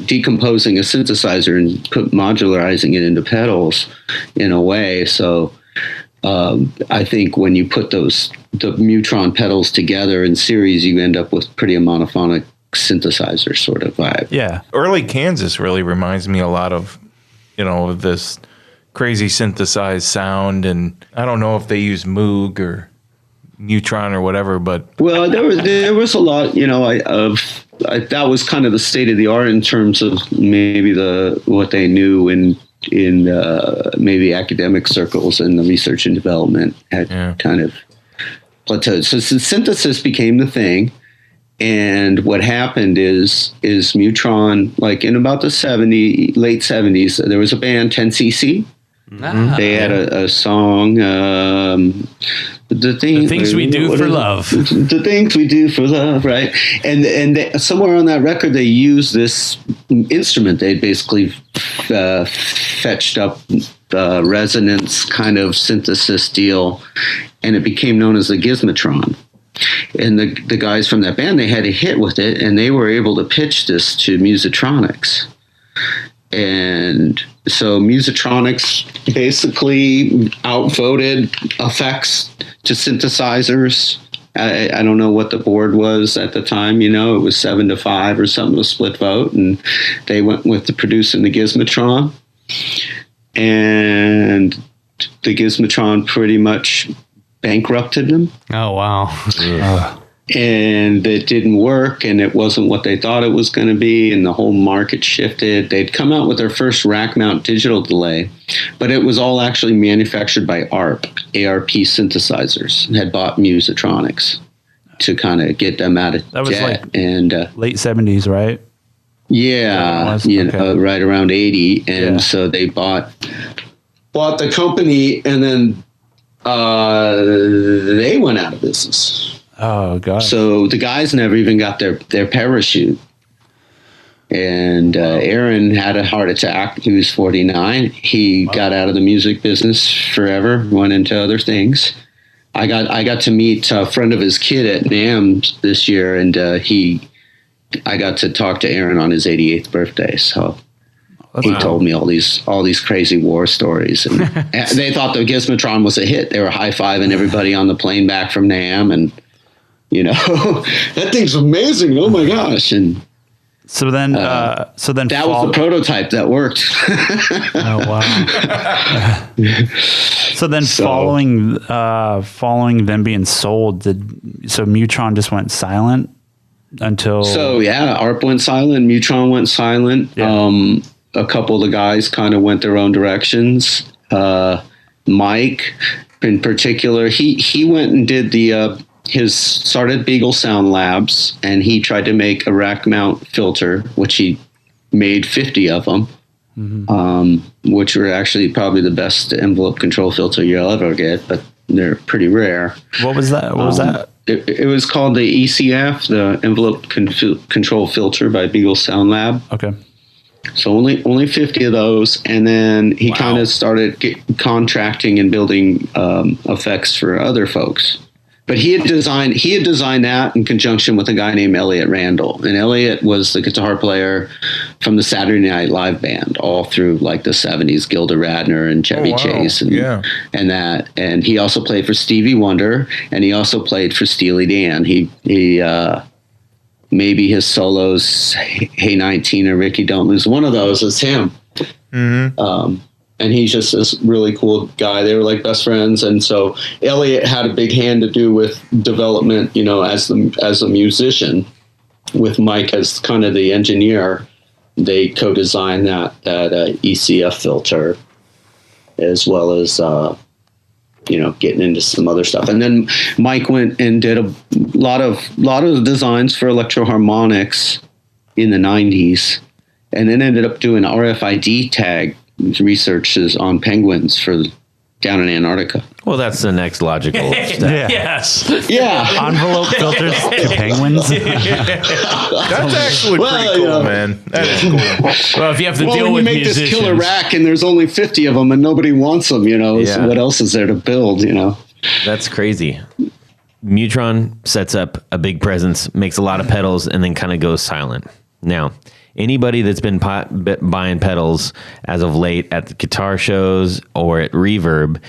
Decomposing a synthesizer and modularizing it into pedals in a way. So I think when you put the Mu-Tron pedals together in series, you end up with pretty monophonic synthesizer sort of vibe. Yeah. Early Kansas really reminds me a lot of, this crazy synthesized sound. And I don't know if they use Moog or Mu-Tron or whatever, but well, there was a lot, that was kind of the state of the art in terms of maybe what they knew in maybe academic circles, and the research and development had kind of plateaued. So synthesis became the thing. And what happened is Mu-Tron, like in about the late 70s, there was a band, 10cc. They had a song, the things we do for love. The things we do for love, right? And somewhere on that record, they used this instrument. They basically fetched up resonance kind of synthesis deal, and it became known as the Gizmotron. And the guys from that band, they had a hit with it, and they were able to pitch this to Mu-Tron's. And so Mu-Tron's basically outvoted effects to synthesizers. I don't know what the board was at the time. It was 7-5 or something, a split vote. And they went with the producing the Gizmotron. And the Gizmotron pretty much bankrupted them. Oh, wow. And it didn't work, and it wasn't what they thought it was going to be, and the whole market shifted. They'd come out with their first rack mount digital delay, but it was all actually manufactured by ARP synthesizers, and had bought Mu-Tron's to kind of get them out of that was debt. Like and late 70s, right? Yeah, right around 80. And so they bought the company, and then they went out of business. Oh, God. So the guys never even got their parachute. And Aaron had a heart attack. He was 49. He got out of the music business forever, went into other things. I got to meet a friend of his kid at NAMM this year, and I got to talk to Aaron on his 88th birthday. So he told me all these crazy war stories, and they thought the Gizmotron was a hit. They were high-fiving everybody on the plane back from NAMM, and that thing's amazing. Oh my gosh! And so then that was the prototype that worked. Oh wow! So then, following them being sold, so Mu-Tron just went silent until. So ARP went silent. Mu-Tron went silent. Yeah. a couple of the guys kind of went their own directions. Mike, in particular, he went and did started Beagle Sound Labs, and he tried to make a rack mount filter, which he made 50 of them, which were actually probably the best envelope control filter you'll ever get, but they're pretty rare. What was that? What was that? It was called the ECF, the envelope control filter by Beagle Sound Lab. Okay. So only 50 of those, and then he kind of started contracting and building effects for other folks. But he had designed that in conjunction with a guy named Elliot Randall, and Elliot was the guitar player from the Saturday Night Live band all through like the 70s, Gilda Radner and Chevy Chase, and he also played for Stevie Wonder, and he also played for Steely Dan. He maybe his solos, Hey 19 or Ricky Don't Lose, one of those is him. And he's just this really cool guy. They were like best friends. And so Elliot had a big hand to do with development, as a musician, with Mike as kind of the engineer. They co-designed that ECF filter, as well as, getting into some other stuff. And then Mike went and did a lot of the designs for Electro-Harmonix in the 90s, and then ended up doing RFID tag researches on penguins for down in Antarctica. Well, that's the next logical step. Yes. Yeah. Envelope filters to penguins. That's actually pretty cool, man. That is cool. Well, if you have to deal when with you make musicians. this killer rack and there's only 50 of them and nobody wants them, Yeah. what else is there to build, That's crazy. Mu-Tron sets up a big presence, makes a lot of pedals, and then kind of goes silent. Now, anybody that's been buying pedals as of late at the guitar shows or at Reverb,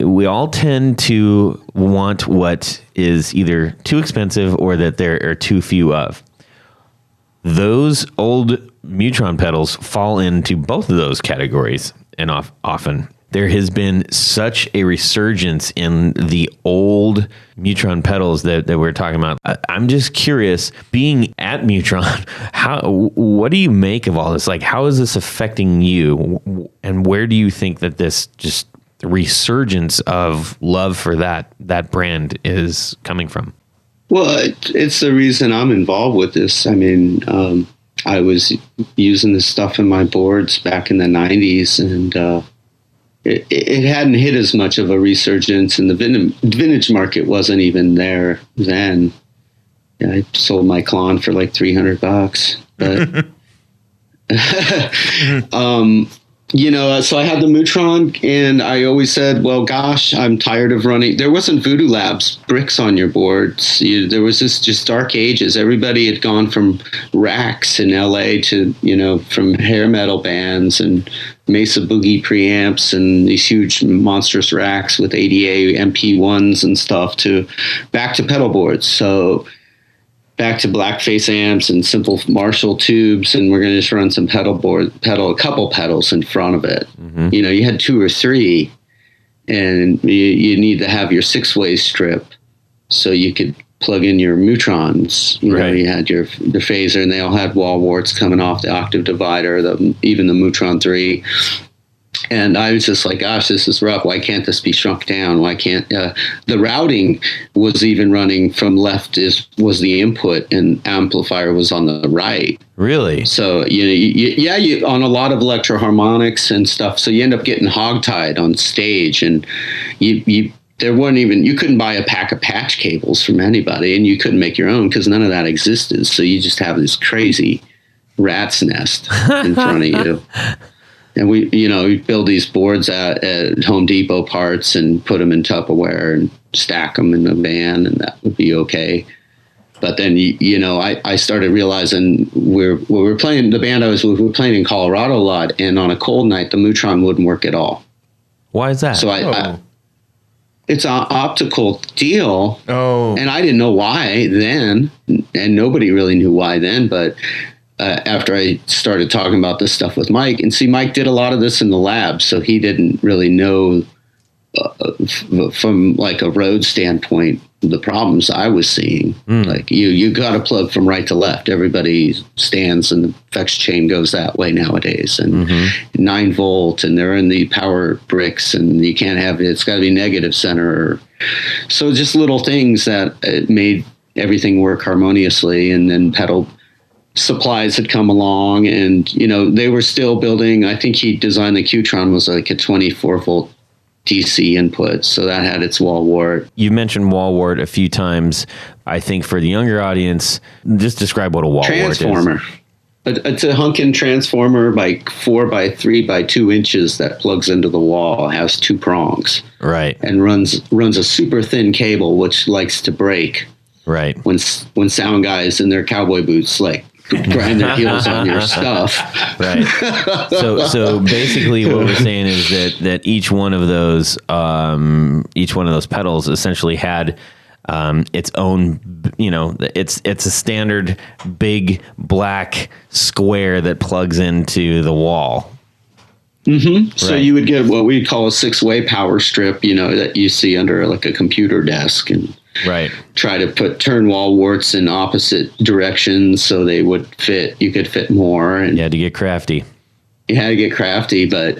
we all tend to want what is either too expensive or that there are too few of. Those old Mu-Tron pedals fall into both of those categories, and often there has been such a resurgence in the old Mu-Tron pedals that we're talking about. I'm just curious, being at Mu-Tron, what do you make of all this? Like, how is this affecting you? And where do you think that this just resurgence of love for that brand is coming from? Well, it's the reason I'm involved with this. I mean, I was using this stuff in my boards back in the 90s, and it hadn't hit as much of a resurgence, and the vintage market wasn't even there then. Yeah, I sold my Klon for like $300, but so I had the Mu-Tron, and I always said, well, gosh, I'm tired of running. There wasn't Voodoo Labs bricks on your boards. There was this just dark ages. Everybody had gone from racks in LA to, from hair metal bands and Mesa Boogie preamps and these huge monstrous racks with ADA MP1s and stuff to back to pedal boards. So back to blackface amps and simple Marshall tubes, and we're going to just run some a couple pedals in front of it. Mm-hmm. You had 2 or 3, and you need to have your 6-way strip so you could plug in your Mu-Trons. You had the phaser, and they all had wall warts coming off the octave divider, even the Mu-Tron 3. And I was just like, gosh, this is rough. Why can't this be shrunk down? Why can't the routing was even running from left was the input, and amplifier was on the right. Really? So you on a lot of Electro-Harmonix and stuff. So you end up getting hogtied on stage, and there weren't even, you couldn't buy a pack of patch cables from anybody, and you couldn't make your own because none of that existed. So you just have this crazy rat's nest in front of you. And we build these boards at Home Depot parts and put them in Tupperware and stack them in the van, and that would be okay. But then, I started realizing we were playing, the band we were playing in Colorado a lot, and on a cold night, the Mu-Tron wouldn't work at all. Why is that? So it's an optical deal. Oh. And I didn't know why then, and nobody really knew why then, but after I started talking about this stuff with Mike, and Mike did a lot of this in the lab, so he didn't really know from like a road standpoint the problems I was seeing. Like you got to plug from right to left. Everybody stands and the flex chain goes that way nowadays, and 9 volt, and they're in the power bricks, and you can't have it. It's got to be negative center. So just little things that made everything work harmoniously. And then pedal supplies had come along, and they were still building. I think he designed the Mu-Tron was like a 24 volt DC input, so that had its wall wart. You mentioned wall wart a few times. I think for the younger audience, just describe what a wall transformer. wart is. It's a hunkin' transformer by 4 by 3 by 2 inches that plugs into the wall, has 2 prongs, right, and runs a super thin cable which likes to break. Right. When sound guys in their cowboy boots like grind their heels on your stuff. Right. So basically what we're saying is that each one of those pedals essentially had its own, it's a standard big black square that plugs into the wall. Mm-hmm. So you would get what we call a 6-way power strip, that you see under like a computer desk, and try to turn wall warts in opposite directions so they would fit. You could fit more, and you had to get crafty. But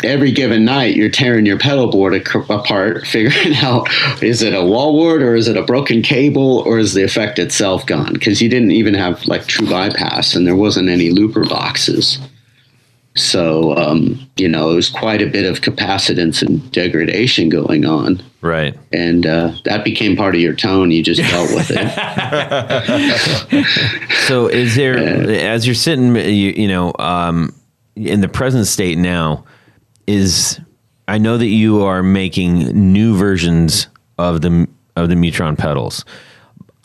every given night you're tearing your pedal board apart, figuring out, is it a wall wart or is it a broken cable or is the effect itself gone? Because you didn't even have like true bypass, and there wasn't any looper boxes. So, it was quite a bit of capacitance and degradation going on. Right. And that became part of your tone. You just dealt with it. So is there, as you're sitting, in the present state now, I know that you are making new versions of the Mu-Tron pedals.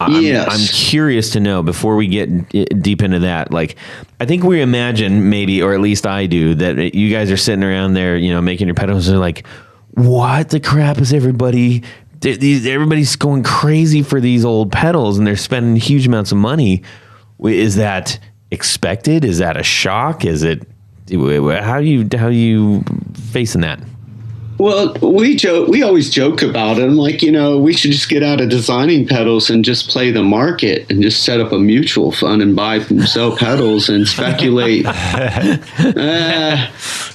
Yes. I'm curious to know, before we get deep into that, like, I think we imagine maybe, or at least I do, that you guys are sitting around there, making your pedals, and they're like, what the crap is everybody's going crazy for these old pedals, and they're spending huge amounts of money. Is that expected? Is that a shock? Is it, how are you facing that? Well, we always joke about it. I'm like, we should just get out of designing pedals and just play the market and just set up a mutual fund and buy and sell pedals and speculate.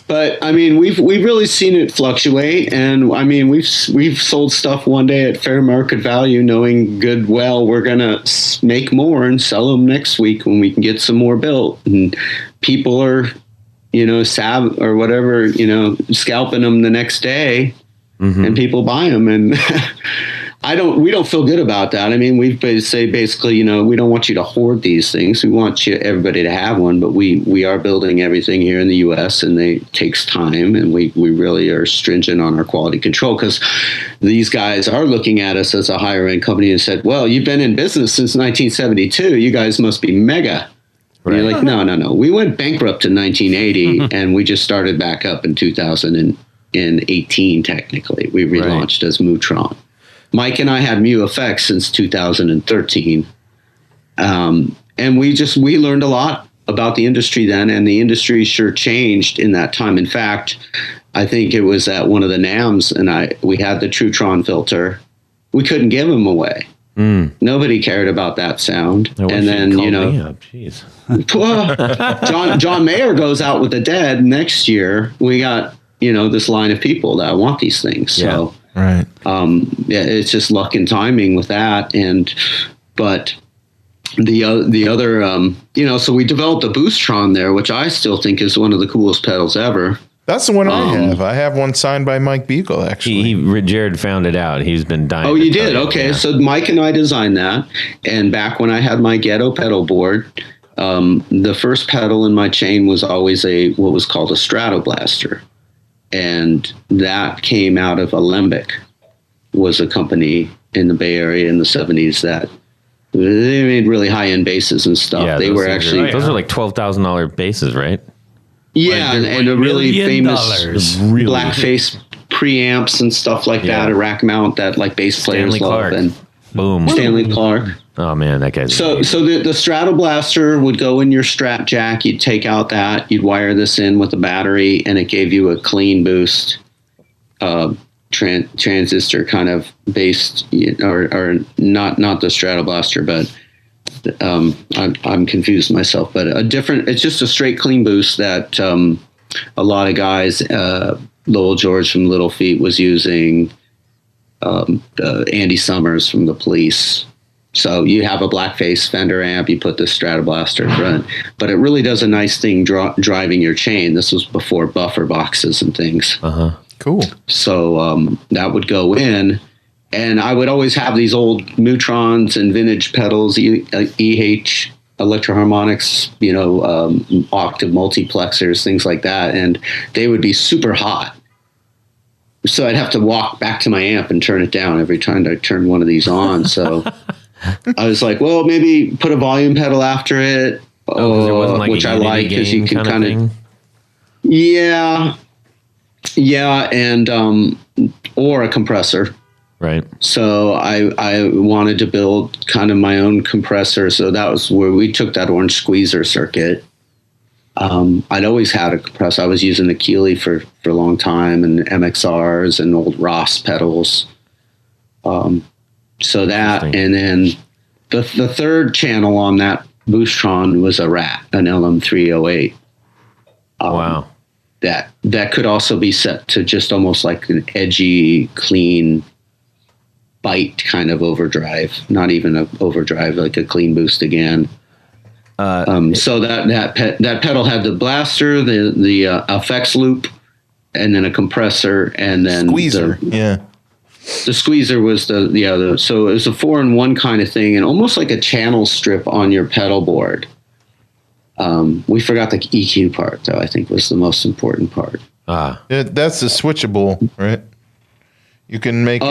But I mean, we've really seen it fluctuate, and I mean, we've sold stuff one day at fair market value, knowing good well we're gonna make more and sell them next week when we can get some more built, and people are, sab or whatever, scalping them the next day, and people buy them. And we don't feel good about that. I mean, we say basically, we don't want you to hoard these things. We want everybody to have one, but we are building everything here in the U.S. and it takes time, and we really are stringent on our quality control, because these guys are looking at us as a higher end company and said, well, you've been in business since 1972. You guys must be mega. Right. You're like, no. We went bankrupt in 1980, and we just started back up in 2018, technically. We relaunched as Mu-Tron. Mike and I had Mu-FX since 2013. And we learned a lot about the industry then, and the industry sure changed in that time. In fact, I think it was at one of the NAMs, and we had the Tron filter. We couldn't give them away. Nobody cared about that sound. And then, jeez. John Mayer goes out with the Dead next year. We got, this line of people that want these things. So, it's just luck and timing with that. But the other, so we developed a Boost-Tron there, which I still think is one of the coolest pedals ever. That's the one I have. I have one signed by Mike Beagle, actually. Jared found it out. He's been dying. Oh, you did? Okay. Yeah. So Mike and I designed that. And back when I had my ghetto pedal board, the first pedal in my chain was always what was called a Stratoblaster. And that came out of Alembic, was a company in the Bay Area in the 70s that they made really high-end basses and stuff. Yeah, they were actually... Those are like $12,000 basses, right? Yeah, and a really famous blackface preamps and stuff like that, a rack mount that like bass players love. And boom, Stanley Clark. Oh man, that guy's so the Stratoblaster would go in your Strat jack. You'd take out that, you'd wire this in with a battery, and it gave you a clean boost transistor kind of based, or not the Stratoblaster, but I'm confused myself. But it's just a straight clean boost that a lot of guys, Lowell George from Little Feat was using, Andy Summers from the Police. So you have a blackface Fender amp, you put the Stratoblaster front, but it really does a nice thing driving your chain. This was before buffer boxes and things. Cool. So that would go in, and I would always have these old Mu-Trons and vintage pedals, EH Electro-Harmonics, octave multiplexers, things like that, and they would be super hot. So I'd have to walk back to my amp and turn it down every time I turned one of these on. So I was like, well, maybe put a volume pedal after it, which I like because you can kind of, yeah, and or a compressor. Right. So I wanted to build kind of my own compressor. So that was where we took that orange squeezer circuit. I'd always had a compressor. I was using the Keeley for a long time, and MXRs and old Ross pedals. So that, and then the third channel on that Boost-Tron was a Rat, an LM308. Wow. That could also be set to just almost like an edgy, clean bite kind of overdrive, not even an overdrive, like a clean boost again. So that pedal had the blaster, the effects loop, and then a compressor, and then Squeezer. The squeezer was so it was a 4-in-1 kind of thing, and almost like a channel strip on your pedal board. We forgot the EQ part, though. I think was the most important part. That's the switchable, right? You can make it.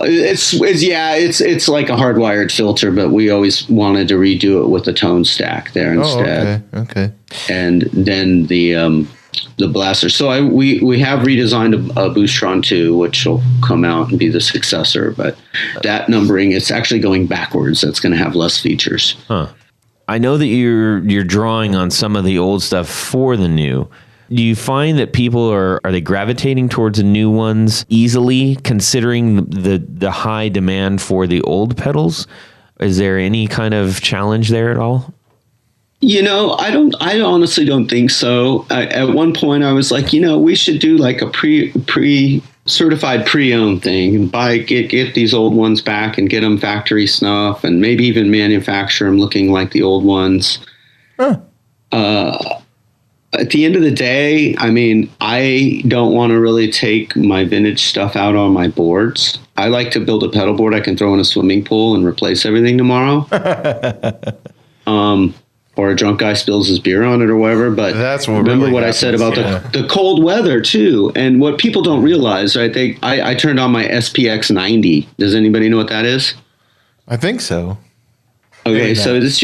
It's like a hardwired filter, but we always wanted to redo it with a tone stack there instead. Okay. And then the blaster. So we have redesigned a Boost-Tron 2, which will come out and be the successor. But that numbering, it's actually going backwards. That's going to have less features. Huh. I know that you're drawing on some of the old stuff for the new. Do you find that people are they gravitating towards the new ones easily, considering the high demand for the old pedals? Is there any kind of challenge there at all? I honestly don't think so. At one point I was like, we should do like a certified pre-owned thing and get these old ones back and get them factory snuff and maybe even manufacture them looking like the old ones. At the end of the day, I mean, I don't want to really take my vintage stuff out on my boards. I like to build a pedal board I can throw in a swimming pool and replace everything tomorrow. Or a drunk guy spills his beer on it or whatever. But that's what remember really what happens, I said about the cold weather too. And what people don't realize, right? I turned on my SPX 90. Does anybody know what that is? I think so. Okay, so it's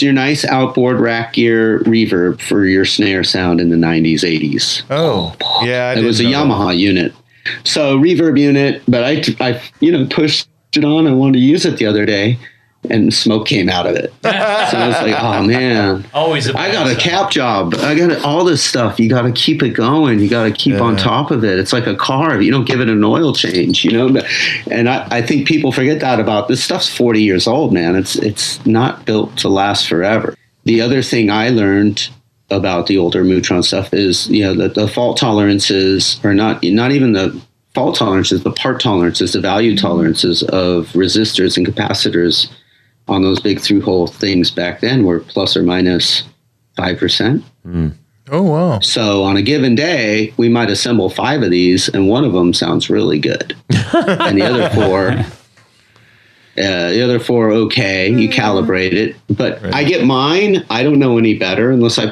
your nice outboard rack gear reverb for your snare sound in the 90s, 80s. Oh, yeah. It was a Yamaha unit. So reverb unit, but I pushed it on. I wanted to use it the other day, and smoke came out of it. So I was like, oh man, Always I got a cap job. I got all this stuff. You got to keep it going. You got to keep on top of it. It's like a car. You don't give it an oil change, And I think people forget that about this stuff's 40 years old, man. It's not built to last forever. The other thing I learned about the older Mu-Tron stuff is, the fault tolerances are not even the fault tolerances, the part tolerances, the value tolerances of resistors and capacitors on those big through-hole things back then were plus or minus 5%. Oh, wow. So on a given day, we might assemble 5 of these, and one of them sounds really good. And the other four, okay, you calibrate it. But right. I get mine. I don't know any better unless I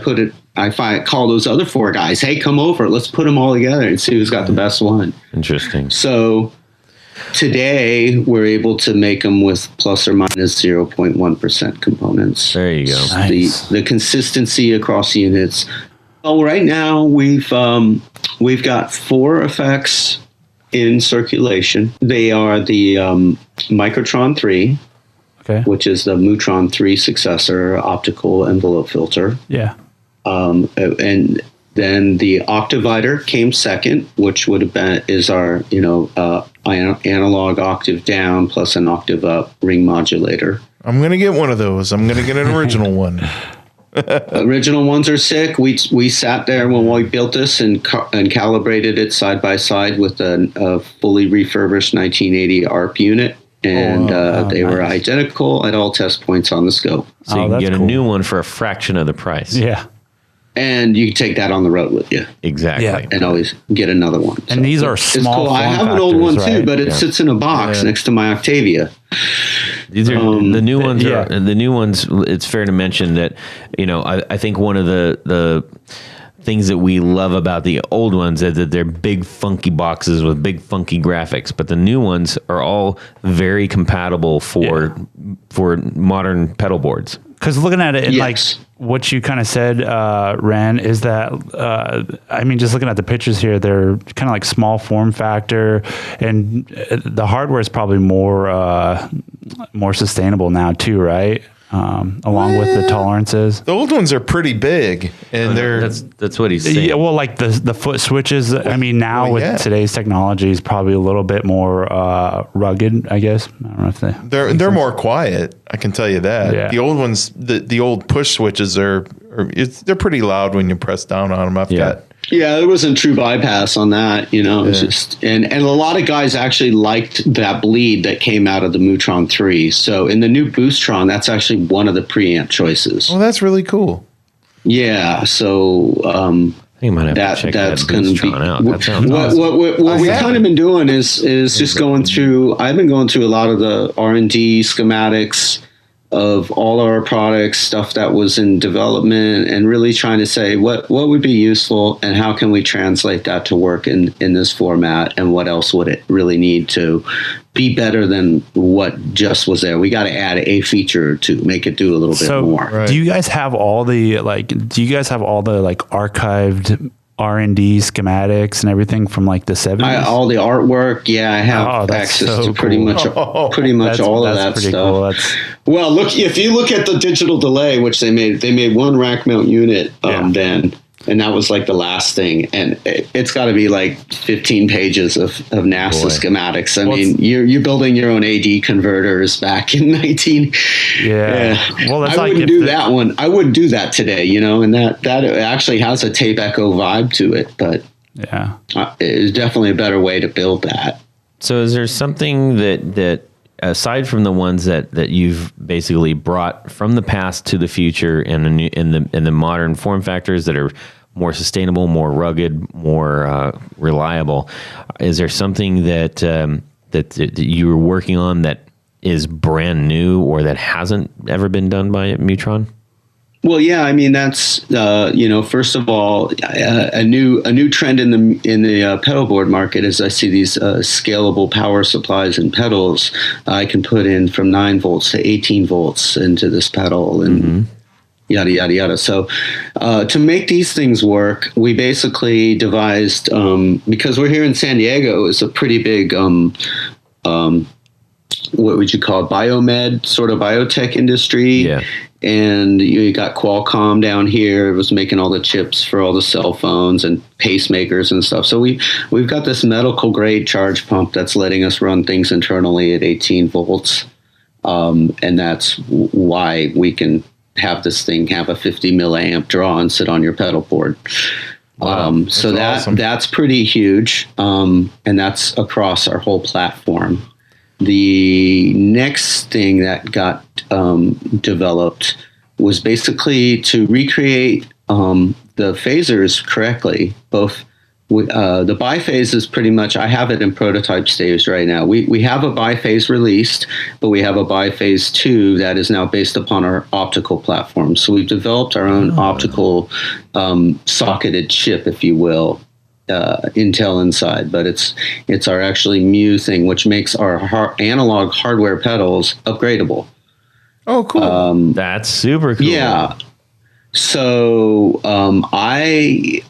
call those other 4 guys. Hey, come over. Let's put them all together and see who's got the best one. Interesting. So today, we're able to make them with plus or minus 0.1% components. There you go. Nice. The consistency across units. Well, right now, we've got 4 effects in circulation. They are the Microtron 3, which is the Mu-Tron 3 successor optical envelope filter. Yeah. And Then the Octavider came second, which would have been is our analog octave down plus an octave up ring modulator. I'm gonna get one of those. I'm gonna get an original one. Original ones are sick. We sat there when we built this and calibrated it side by side with a fully refurbished 1980 ARP unit, and they were identical at all test points on the scope. So you can get a new one for a fraction of the price. Yeah. And you can take that on the road with you. Exactly. Yeah. And always get another one. And So these are it's small cool. I form have an old one factors, too, right? but it sits in a box next to my Octavia. These are the new ones. yeah. The new ones. It's fair to mention that I think one of the things that we love about the old ones is that they're big funky boxes with big funky graphics, but the new ones are all very compatible for modern pedal boards. Because looking at it, and Yes. like what you kind of said, Ren, is that just looking at the pictures here, they're kind of like small form factor, and the hardware is probably more sustainable now too, right? Along with the tolerances. The old ones are pretty big, and they're That's what he's saying. Yeah, well, like the foot switches. I mean, now Well, with yeah. today's technology, is probably a little bit more rugged. I guess I don't know if they're more quiet. I can tell you that. Yeah. The old ones, the old push switches they're pretty loud when you press down on them. I've got. Yeah, there wasn't true bypass on that, It was just and a lot of guys actually liked that bleed that came out of the Mu-Tron 3. So in the new Boostron, that's actually one of the preamp choices. Oh, that's really cool. Yeah, so You might have to check that's that going to be Boostron out. That sounds what awesome. we've kind of been doing is just going through. I've been going through a lot of the R&D schematics of all our products, stuff that was in development, and really trying to say what would be useful and how can we translate that to work in this format, and what else would it really need to be better than what just was there. We got to add a feature to make it do a little bit more. Right. Do you guys have all the archived R&D schematics and everything from like the 70s? All the artwork, I have that's access so to pretty cool. much all of that pretty stuff. Cool. Well, if you look at the digital delay, which they made one rack mount unit then, and that was like the last thing, and it's got to be like 15 pages of NASA schematics. I mean, you're building your own AD converters back in 19. Yeah. Well, that's I wouldn't do that one. I wouldn't do that today, and that actually has a tape echo vibe to it, but yeah, it's definitely a better way to build that. So is there something that aside from the ones that you've basically brought from the past to the future and in the modern form factors that are more sustainable, more rugged, more reliable, is there something that you were working on that is brand new or that hasn't ever been done by Mu-Tron? Well, yeah, I mean that's first of all, a new trend in the pedal board market is I see these scalable power supplies and pedals I can put in from 9 volts to 18 volts into this pedal and yada yada yada. So to make these things work, we basically devised because we're here in San Diego, it's a pretty big what would you call it, biomed sort of biotech industry. Yeah. And you got Qualcomm down here. It was making all the chips for all the cell phones and pacemakers and stuff. So we've got this medical grade charge pump that's letting us run things internally at 18 volts. And that's why we can have this thing have a 50 milliamp draw and sit on your pedal board. Wow, so awesome. that's pretty huge. And that's across our whole platform. The next thing that got developed was basically to recreate the phasers correctly. Both the biphase is pretty much, I have it in prototype stage right now. We have a biphase released, but we have a biphase 2 that is now based upon our optical platform. So we've developed our own optical socketed chip, if you will. Intel inside, but it's our actually Mu thing, which makes our analog hardware pedals upgradable. Oh, cool. That's super cool. Yeah. So Mike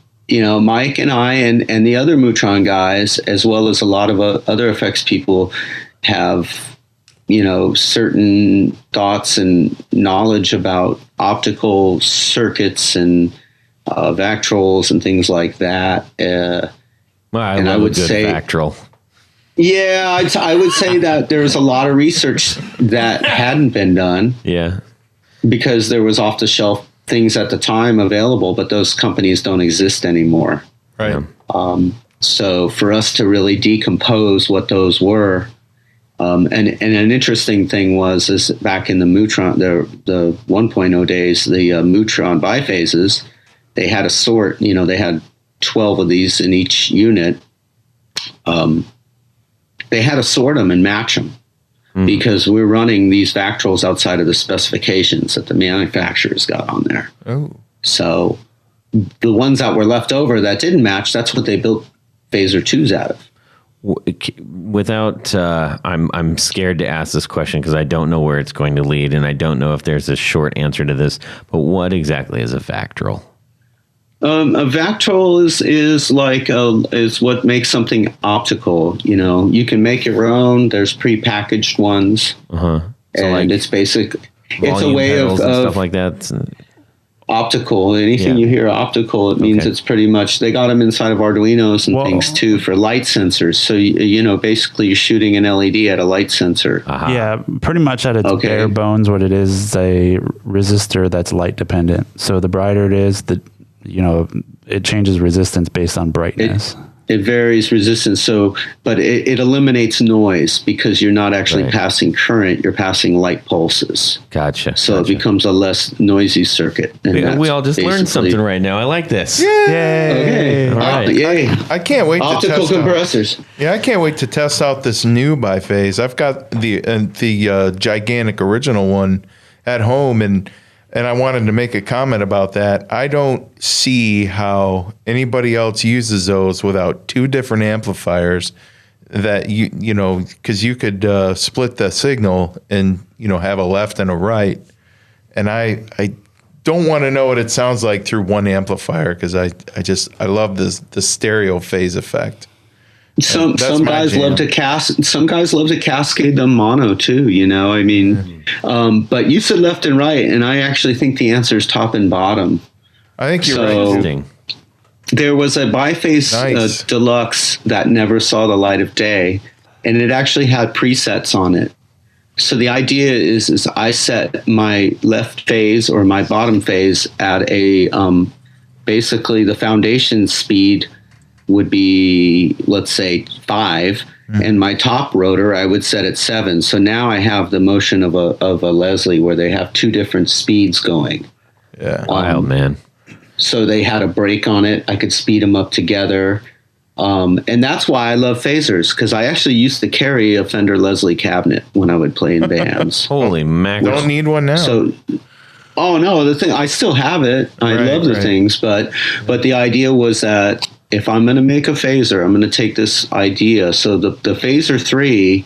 and I and the other Mu-Tron guys, as well as a lot of other effects people, have certain thoughts and knowledge about optical circuits and Vactrols and things like that. Well, I and love I would a good say, Vactrol. Yeah, I would say that there's a lot of research that hadn't been done. Yeah. Because there was off the shelf things at the time available, but those companies don't exist anymore. Right. So for us to really decompose what those were, and an interesting thing is back in the Mu-Tron, the 1.0 days, the Mu-Tron biphases, they had a sort, they had 12 of these in each unit. They had to sort them and match them because we're running these Vactrols outside of the specifications that the manufacturers got on there. Oh. So the ones that were left over that didn't match, that's what they built Phaser 2s out of. Without, I'm scared to ask this question because I don't know where it's going to lead, and I don't know if there's a short answer to this. But what exactly is a Vactrol? A Vactrol is what makes something optical. You can make your own. There's prepackaged ones, So and it's basic. It's a way of stuff like that. Optical. Anything you hear optical, it means it's pretty much, they got them inside of Arduinos and things too for light sensors. So, basically you're shooting an LED at a light sensor. Yeah, pretty much at its bare bones, what it is a resistor that's light dependent. So the brighter it is, it changes resistance based on brightness. It varies resistance. But it eliminates noise because you're not actually passing current, you're passing light pulses. Gotcha. So it becomes a less noisy circuit. And we all just learned something right now. I like this. Yay! Okay. All right. Yay. I can't wait Optical to test compressors. I can't wait to test out this new biphase. I've got the gigantic original one at home, and I wanted to make a comment about that. I don't see how anybody else uses those without two different amplifiers that because you could split the signal and, have a left and a right. And I don't want to know what it sounds like through one amplifier because I love the stereo phase effect. Some guys love to cascade them mono too, but you said left and right, and I actually think the answer is top and bottom. I think you're right. There was a biphase deluxe that never saw the light of day, and it actually had presets on it. So the idea is I set my left phase or my bottom phase at a basically the foundation speed would be, let's say, 5, and my top rotor I would set at 7. So now I have the motion of a Leslie where they have two different speeds going. Yeah, wild, man. So they had a brake on it. I could speed them up together, and that's why I love phasers, because I actually used to carry a Fender Leslie cabinet when I would play in bands. Holy mackerel! Don't need one now. So. Oh no, the thing, I still have it. I love the things, but the idea was that if I'm going to make a phaser, I'm going to take this idea. So the Phaser 3,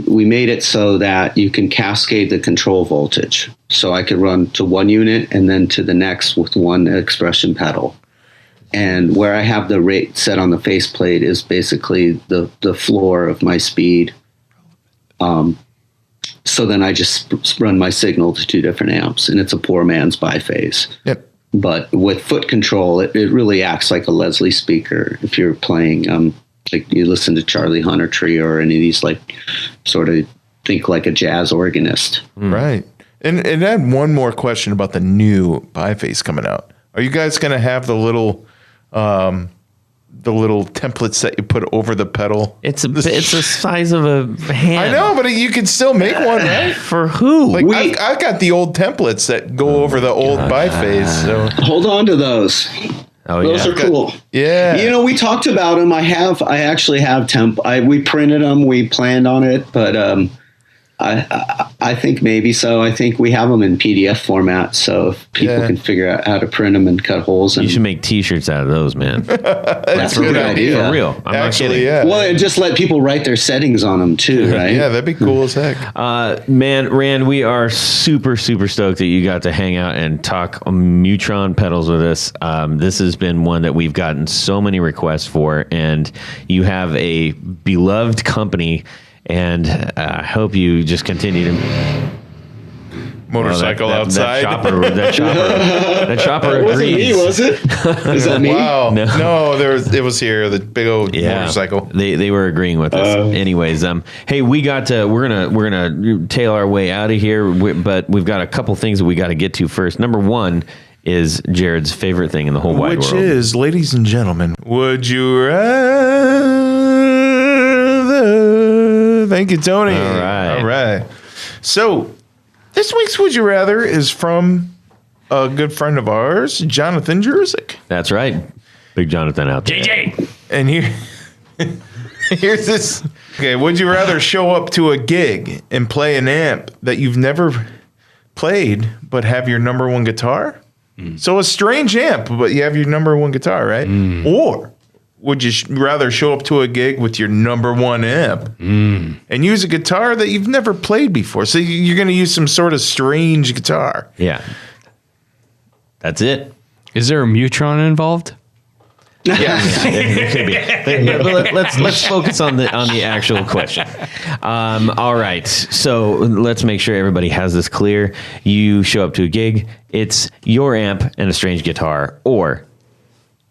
we made it so that you can cascade the control voltage. So I could run to one unit and then to the next with one expression pedal. And where I have the rate set on the faceplate is basically the floor of my speed. So then I just run my signal to two different amps, and it's a poor man's biphase. Yep. But with foot control, it really acts like a Leslie speaker. If you're playing, like you listen to Charlie Hunter Trio or any of these, like sort of think like a jazz organist. Right. And I had one more question about the new biphase coming out. Are you guys going to have the little templates that you put over the pedal? It's the size of a hand. I know, but you can still make one, right? For who? Like I've got the old templates that go over the old biphase. So hold on to those. Oh, those are cool. Yeah. We talked about them. I actually have we printed them. We planned on it, but I think maybe so. I think we have them in PDF format, so if people can figure out how to print them and cut holes. You should make T-shirts out of those, man. That's a good idea. For real. I'm not kidding. Yeah. Well, and just let people write their settings on them too, right? Yeah, that'd be cool as heck. Man, Rand, we are super, super stoked that you got to hang out and talk Mu-Tron pedals with us. This has been one that we've gotten so many requests for, and you have a beloved company. And I hope you just continue to. motorcycle that outside. That chopper It wasn't agrees. me, was it? Is that me? Wow. No. It was here, the big old motorcycle. They were agreeing with us. Anyways, hey, we're gonna tail our way out of here, but we've got a couple things that we got to get to first. Number one is Jared's favorite thing in the whole wide Which world. is, ladies and gentlemen, would you rather? Thank you, Tony. All right. So, this week's Would You Rather is from a good friend of ours, Jonathan Dudzik. That's right, big Jonathan out there. JJ. And here's this. Okay, would you rather show up to a gig and play an amp that you've never played but have your number one guitar? So a strange amp, but you have your number one guitar, right? Or would you rather show up to a gig with your number one amp and use a guitar that you've never played before? So you're going to use some sort of strange guitar. Yeah, that's it. Is there a Mu-Tron involved? It could be. But let's focus on the actual question. All right, so let's make sure everybody has this clear. You show up to a gig, it's your amp and a strange guitar, or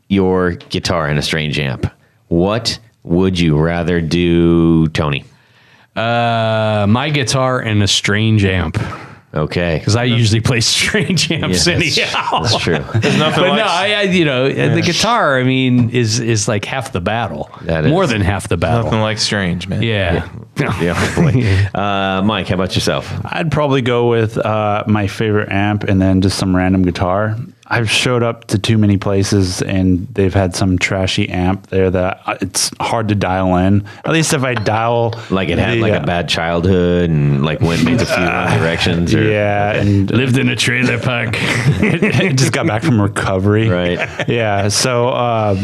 your guitar and a strange amp. What would you rather do, Tony? My guitar and a strange amp. Okay, Because I usually play strange amps anyhow. that's true. There's nothing But like no, the guitar, I mean, is like half the battle. That More is. than half the battle. nothing like strange, man. Yeah. Yeah, boy. Mike, how about yourself? I'd probably go with my favorite amp and then just some random guitar. I've showed up to too many places and they've had some trashy amp there that it's hard to dial in. At least if I dial Like it had like a bad childhood and like went made a few wrong directions. Or, yeah, and Lived in a trailer park. just got back from recovery. Right. Yeah. So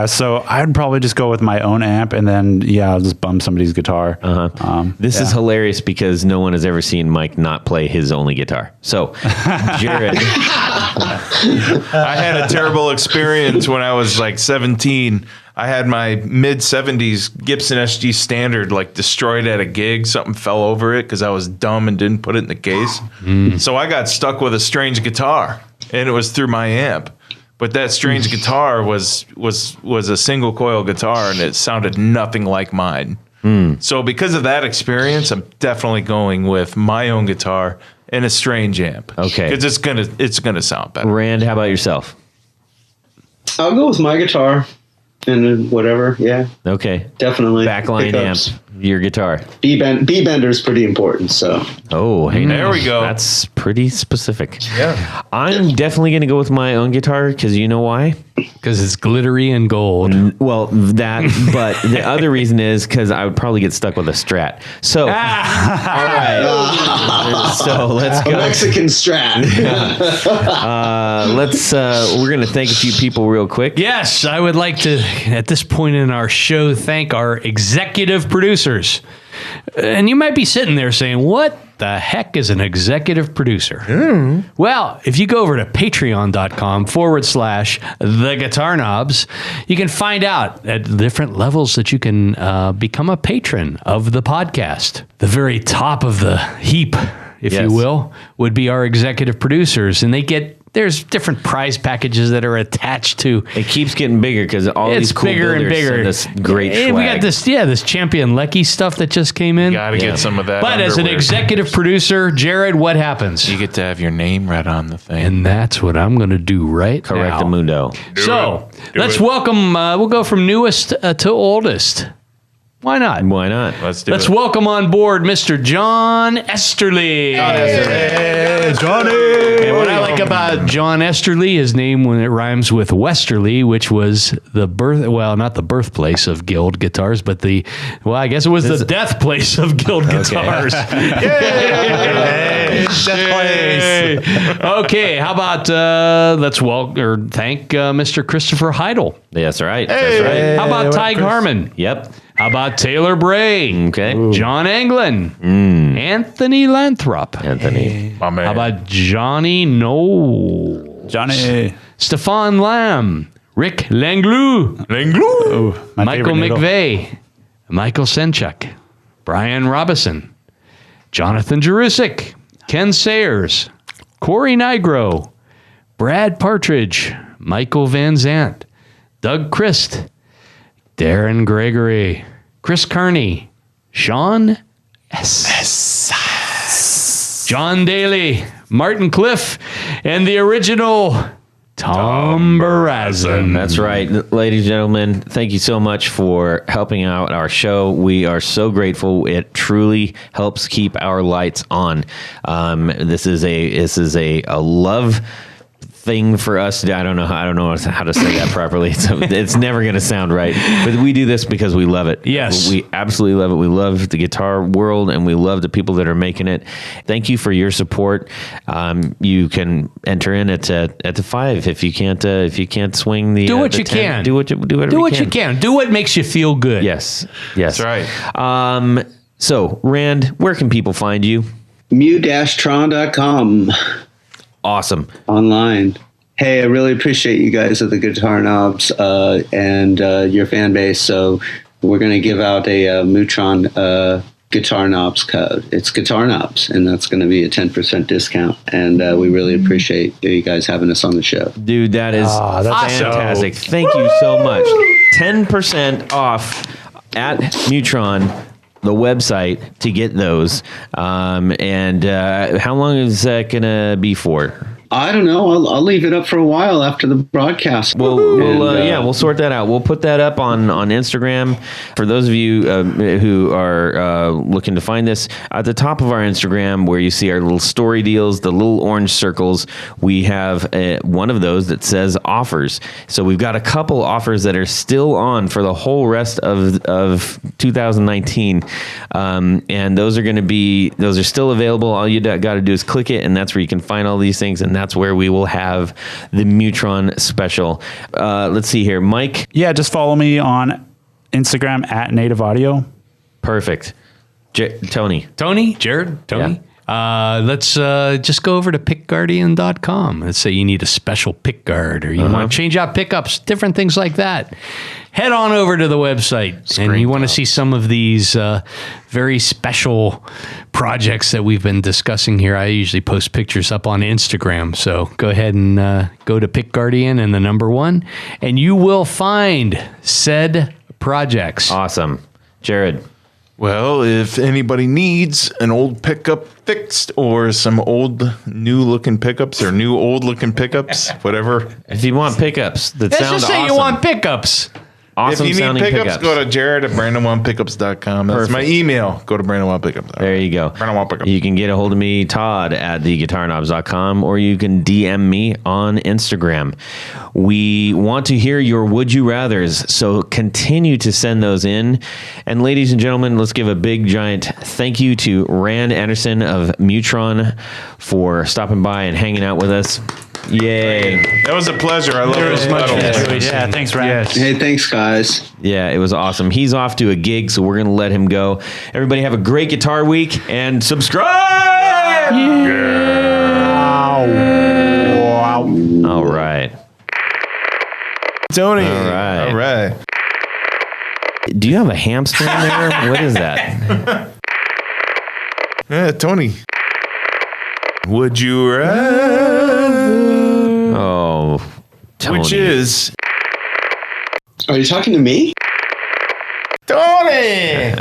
so I'd probably just go with my own amp and then I'll just bum somebody's guitar. This is hilarious because no one has ever seen Mike not play his only guitar. So, Jared, I had a terrible experience when I was like 17. I had my mid 70s Gibson SG Standard like destroyed at a gig. Something fell over it because I was dumb and didn't put it in the case. So I got stuck with a strange guitar, and it was through my amp. But that strange guitar was a single coil guitar, and it sounded nothing like mine. So because of that experience, I'm definitely going with my own guitar and a strange amp. Okay. Because it's gonna sound better. Rand, how about yourself? I'll go with my guitar and then whatever. Yeah, Okay. definitely. Backline amp, Pickups. your guitar. B bender is pretty important. So Oh, hey, There we go. That's pretty specific. Yeah. I'm definitely going to go with my own guitar because you know why? Because it's glittery and gold. Well, that, but the other reason is because I would probably get stuck with a Strat. So, all right. So let's a go. Mexican Strat. We're going to thank a few people real quick. Yes, I would like to, at this point in our show, thank our executive producers. And you might be sitting there saying, what the heck is an executive producer? Well, if you go over to patreon.com/the Guitar Knobs, you can find out at different levels that you can become a patron of the podcast. The very top of the heap, if Yes. you will, would be our executive producers. And there's different prize packages that are attached to. It keeps getting bigger because all It's these cool bigger and builders bigger. send us great And we got swag. this Champion Lecky stuff that just came in. Got to Yeah. get some of that. But as an underwear. executive producer, Jared, what happens? you get to have your name right on the thing. And that's what I'm going to do right now. Correctamundo. So Do let's it. welcome. We'll go from newest to oldest. Why not? Why not? Let's do Let's it. welcome on board Mr. John Esterly. Hey, Johnny. And what I like about John Esterly, his name when it rhymes with Westerly, which was the not the birthplace of Guild guitars, but I guess it was the death place of Guild guitars. Yay! Okay, how about let's thank Mr. Christopher Heidel. That's right. That's right. How about Ty Harmon? Yep. How about Taylor Bray? Okay. John Anglin? Anthony Lanthrop? Anthony. My man. How about Johnny Knoll? Johnny. Stefan Lamb? Rick Langlu? Langlu. My Michael favorite noodle. McVeigh? Michael Senchuk? Brian Robison? Jonathan Jerusik? Ken Sayers, Corey Nigro, Brad Partridge, Michael Van Zant, Doug Christ, Darren Gregory, Chris Kearney, Sean S. John Daly, Martin Cliff, and the original Tom Barazin. That's right. Ladies and gentlemen, thank you so much for helping out our show. We are so grateful. It truly helps keep our lights on. This is a love thing for us. I don't know how to say that properly. It's never going to sound right, but we do this because we love it. Yes, we absolutely love it. We love the guitar world, and we love the people that are making it. Thank you for your support. You can enter in at the $5 if you can't swing the. Do what the you 10, can. Do what you can. Do what makes you feel good. Yes. That's right. So Rand, where can people find you? Mu-Tron.com. Awesome. Online. Hey, I really appreciate you guys at the Guitar Knobs and your fan base. So we're going to give out a Mu-Tron Guitar Knobs code. It's Guitar Knobs, and that's going to be a 10% discount. And we really appreciate you guys having us on the show. Dude, that is fantastic. Thank you so much. 10% off at Mu-Tron, the website, to get those. And how long is that going to be for? I don't know. I'll leave it up for a while after the broadcast. We'll sort that out. We'll put that up on Instagram. For those of you who are looking to find this, at the top of our Instagram, where you see our little story deals, the little orange circles, we have one of those that says offers. So we've got a couple offers that are still on for the whole rest of 2019, and those are still available. All you got to do is click it, and that's where you can find all these things, and that's where we will have the Mu-Tron special. Let's see here. Mike? Yeah, just follow me on Instagram at Native Audio. Perfect. Tony? Jared? Tony? Yeah. Let's just go over to pickguardian.com. Let's say you need a special pick guard, or you want to change out pickups, different things like that. Head on over to the website, and you want to see some of these very special projects that we've been discussing here. I usually post pictures up on Instagram, so go ahead and go to Pick Guardian and the number 1, and you will find said projects. Awesome. Jared? Well, if anybody needs an old pickup fixed, or some old new-looking pickups, or new old-looking pickups, whatever. If you want pickups that Let's sound just say awesome. you want pickups. Awesome if you need sounding pickups, go to Jared at BrandonOnePickups.com. That's my email. Go to BrandonOnePickups. There you go. Brandon One Pickups. You can get a hold of me, Todd, at theguitarknobs.com, or you can DM me on Instagram. We want to hear your would you rathers, so continue to send those in. And ladies and gentlemen, let's give a big giant thank you to Rand Anderson of Mu-Tron for stopping by and hanging out with us. Yay. That was a pleasure. I love those pedals. Yeah, thanks, Ryan. Hey, thanks, guys. Yeah, it was awesome. He's off to a gig, so we're going to let him go. Everybody have a great guitar week, and subscribe! All right. Tony. All right. Do you have a hamster in there? What is that? Yeah, Tony. Would you rather? Oh, Tony. Which is Are you talking to me? Tony.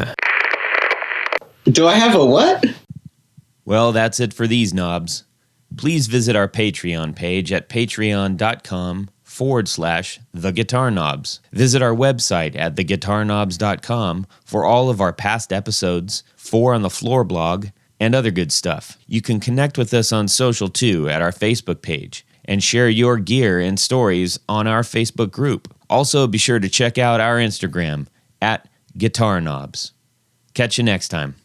Do I have a what? Well, that's it for these knobs. Please visit our Patreon page at patreon.com/theguitarknobs. Visit our website at theguitarknobs.com for all of our past episodes, 4 on the Floor blog, and other good stuff. You can connect with us on social too at our Facebook page, and share your gear and stories on our Facebook group. Also, be sure to check out our Instagram at Guitar Knobs. Catch you next time.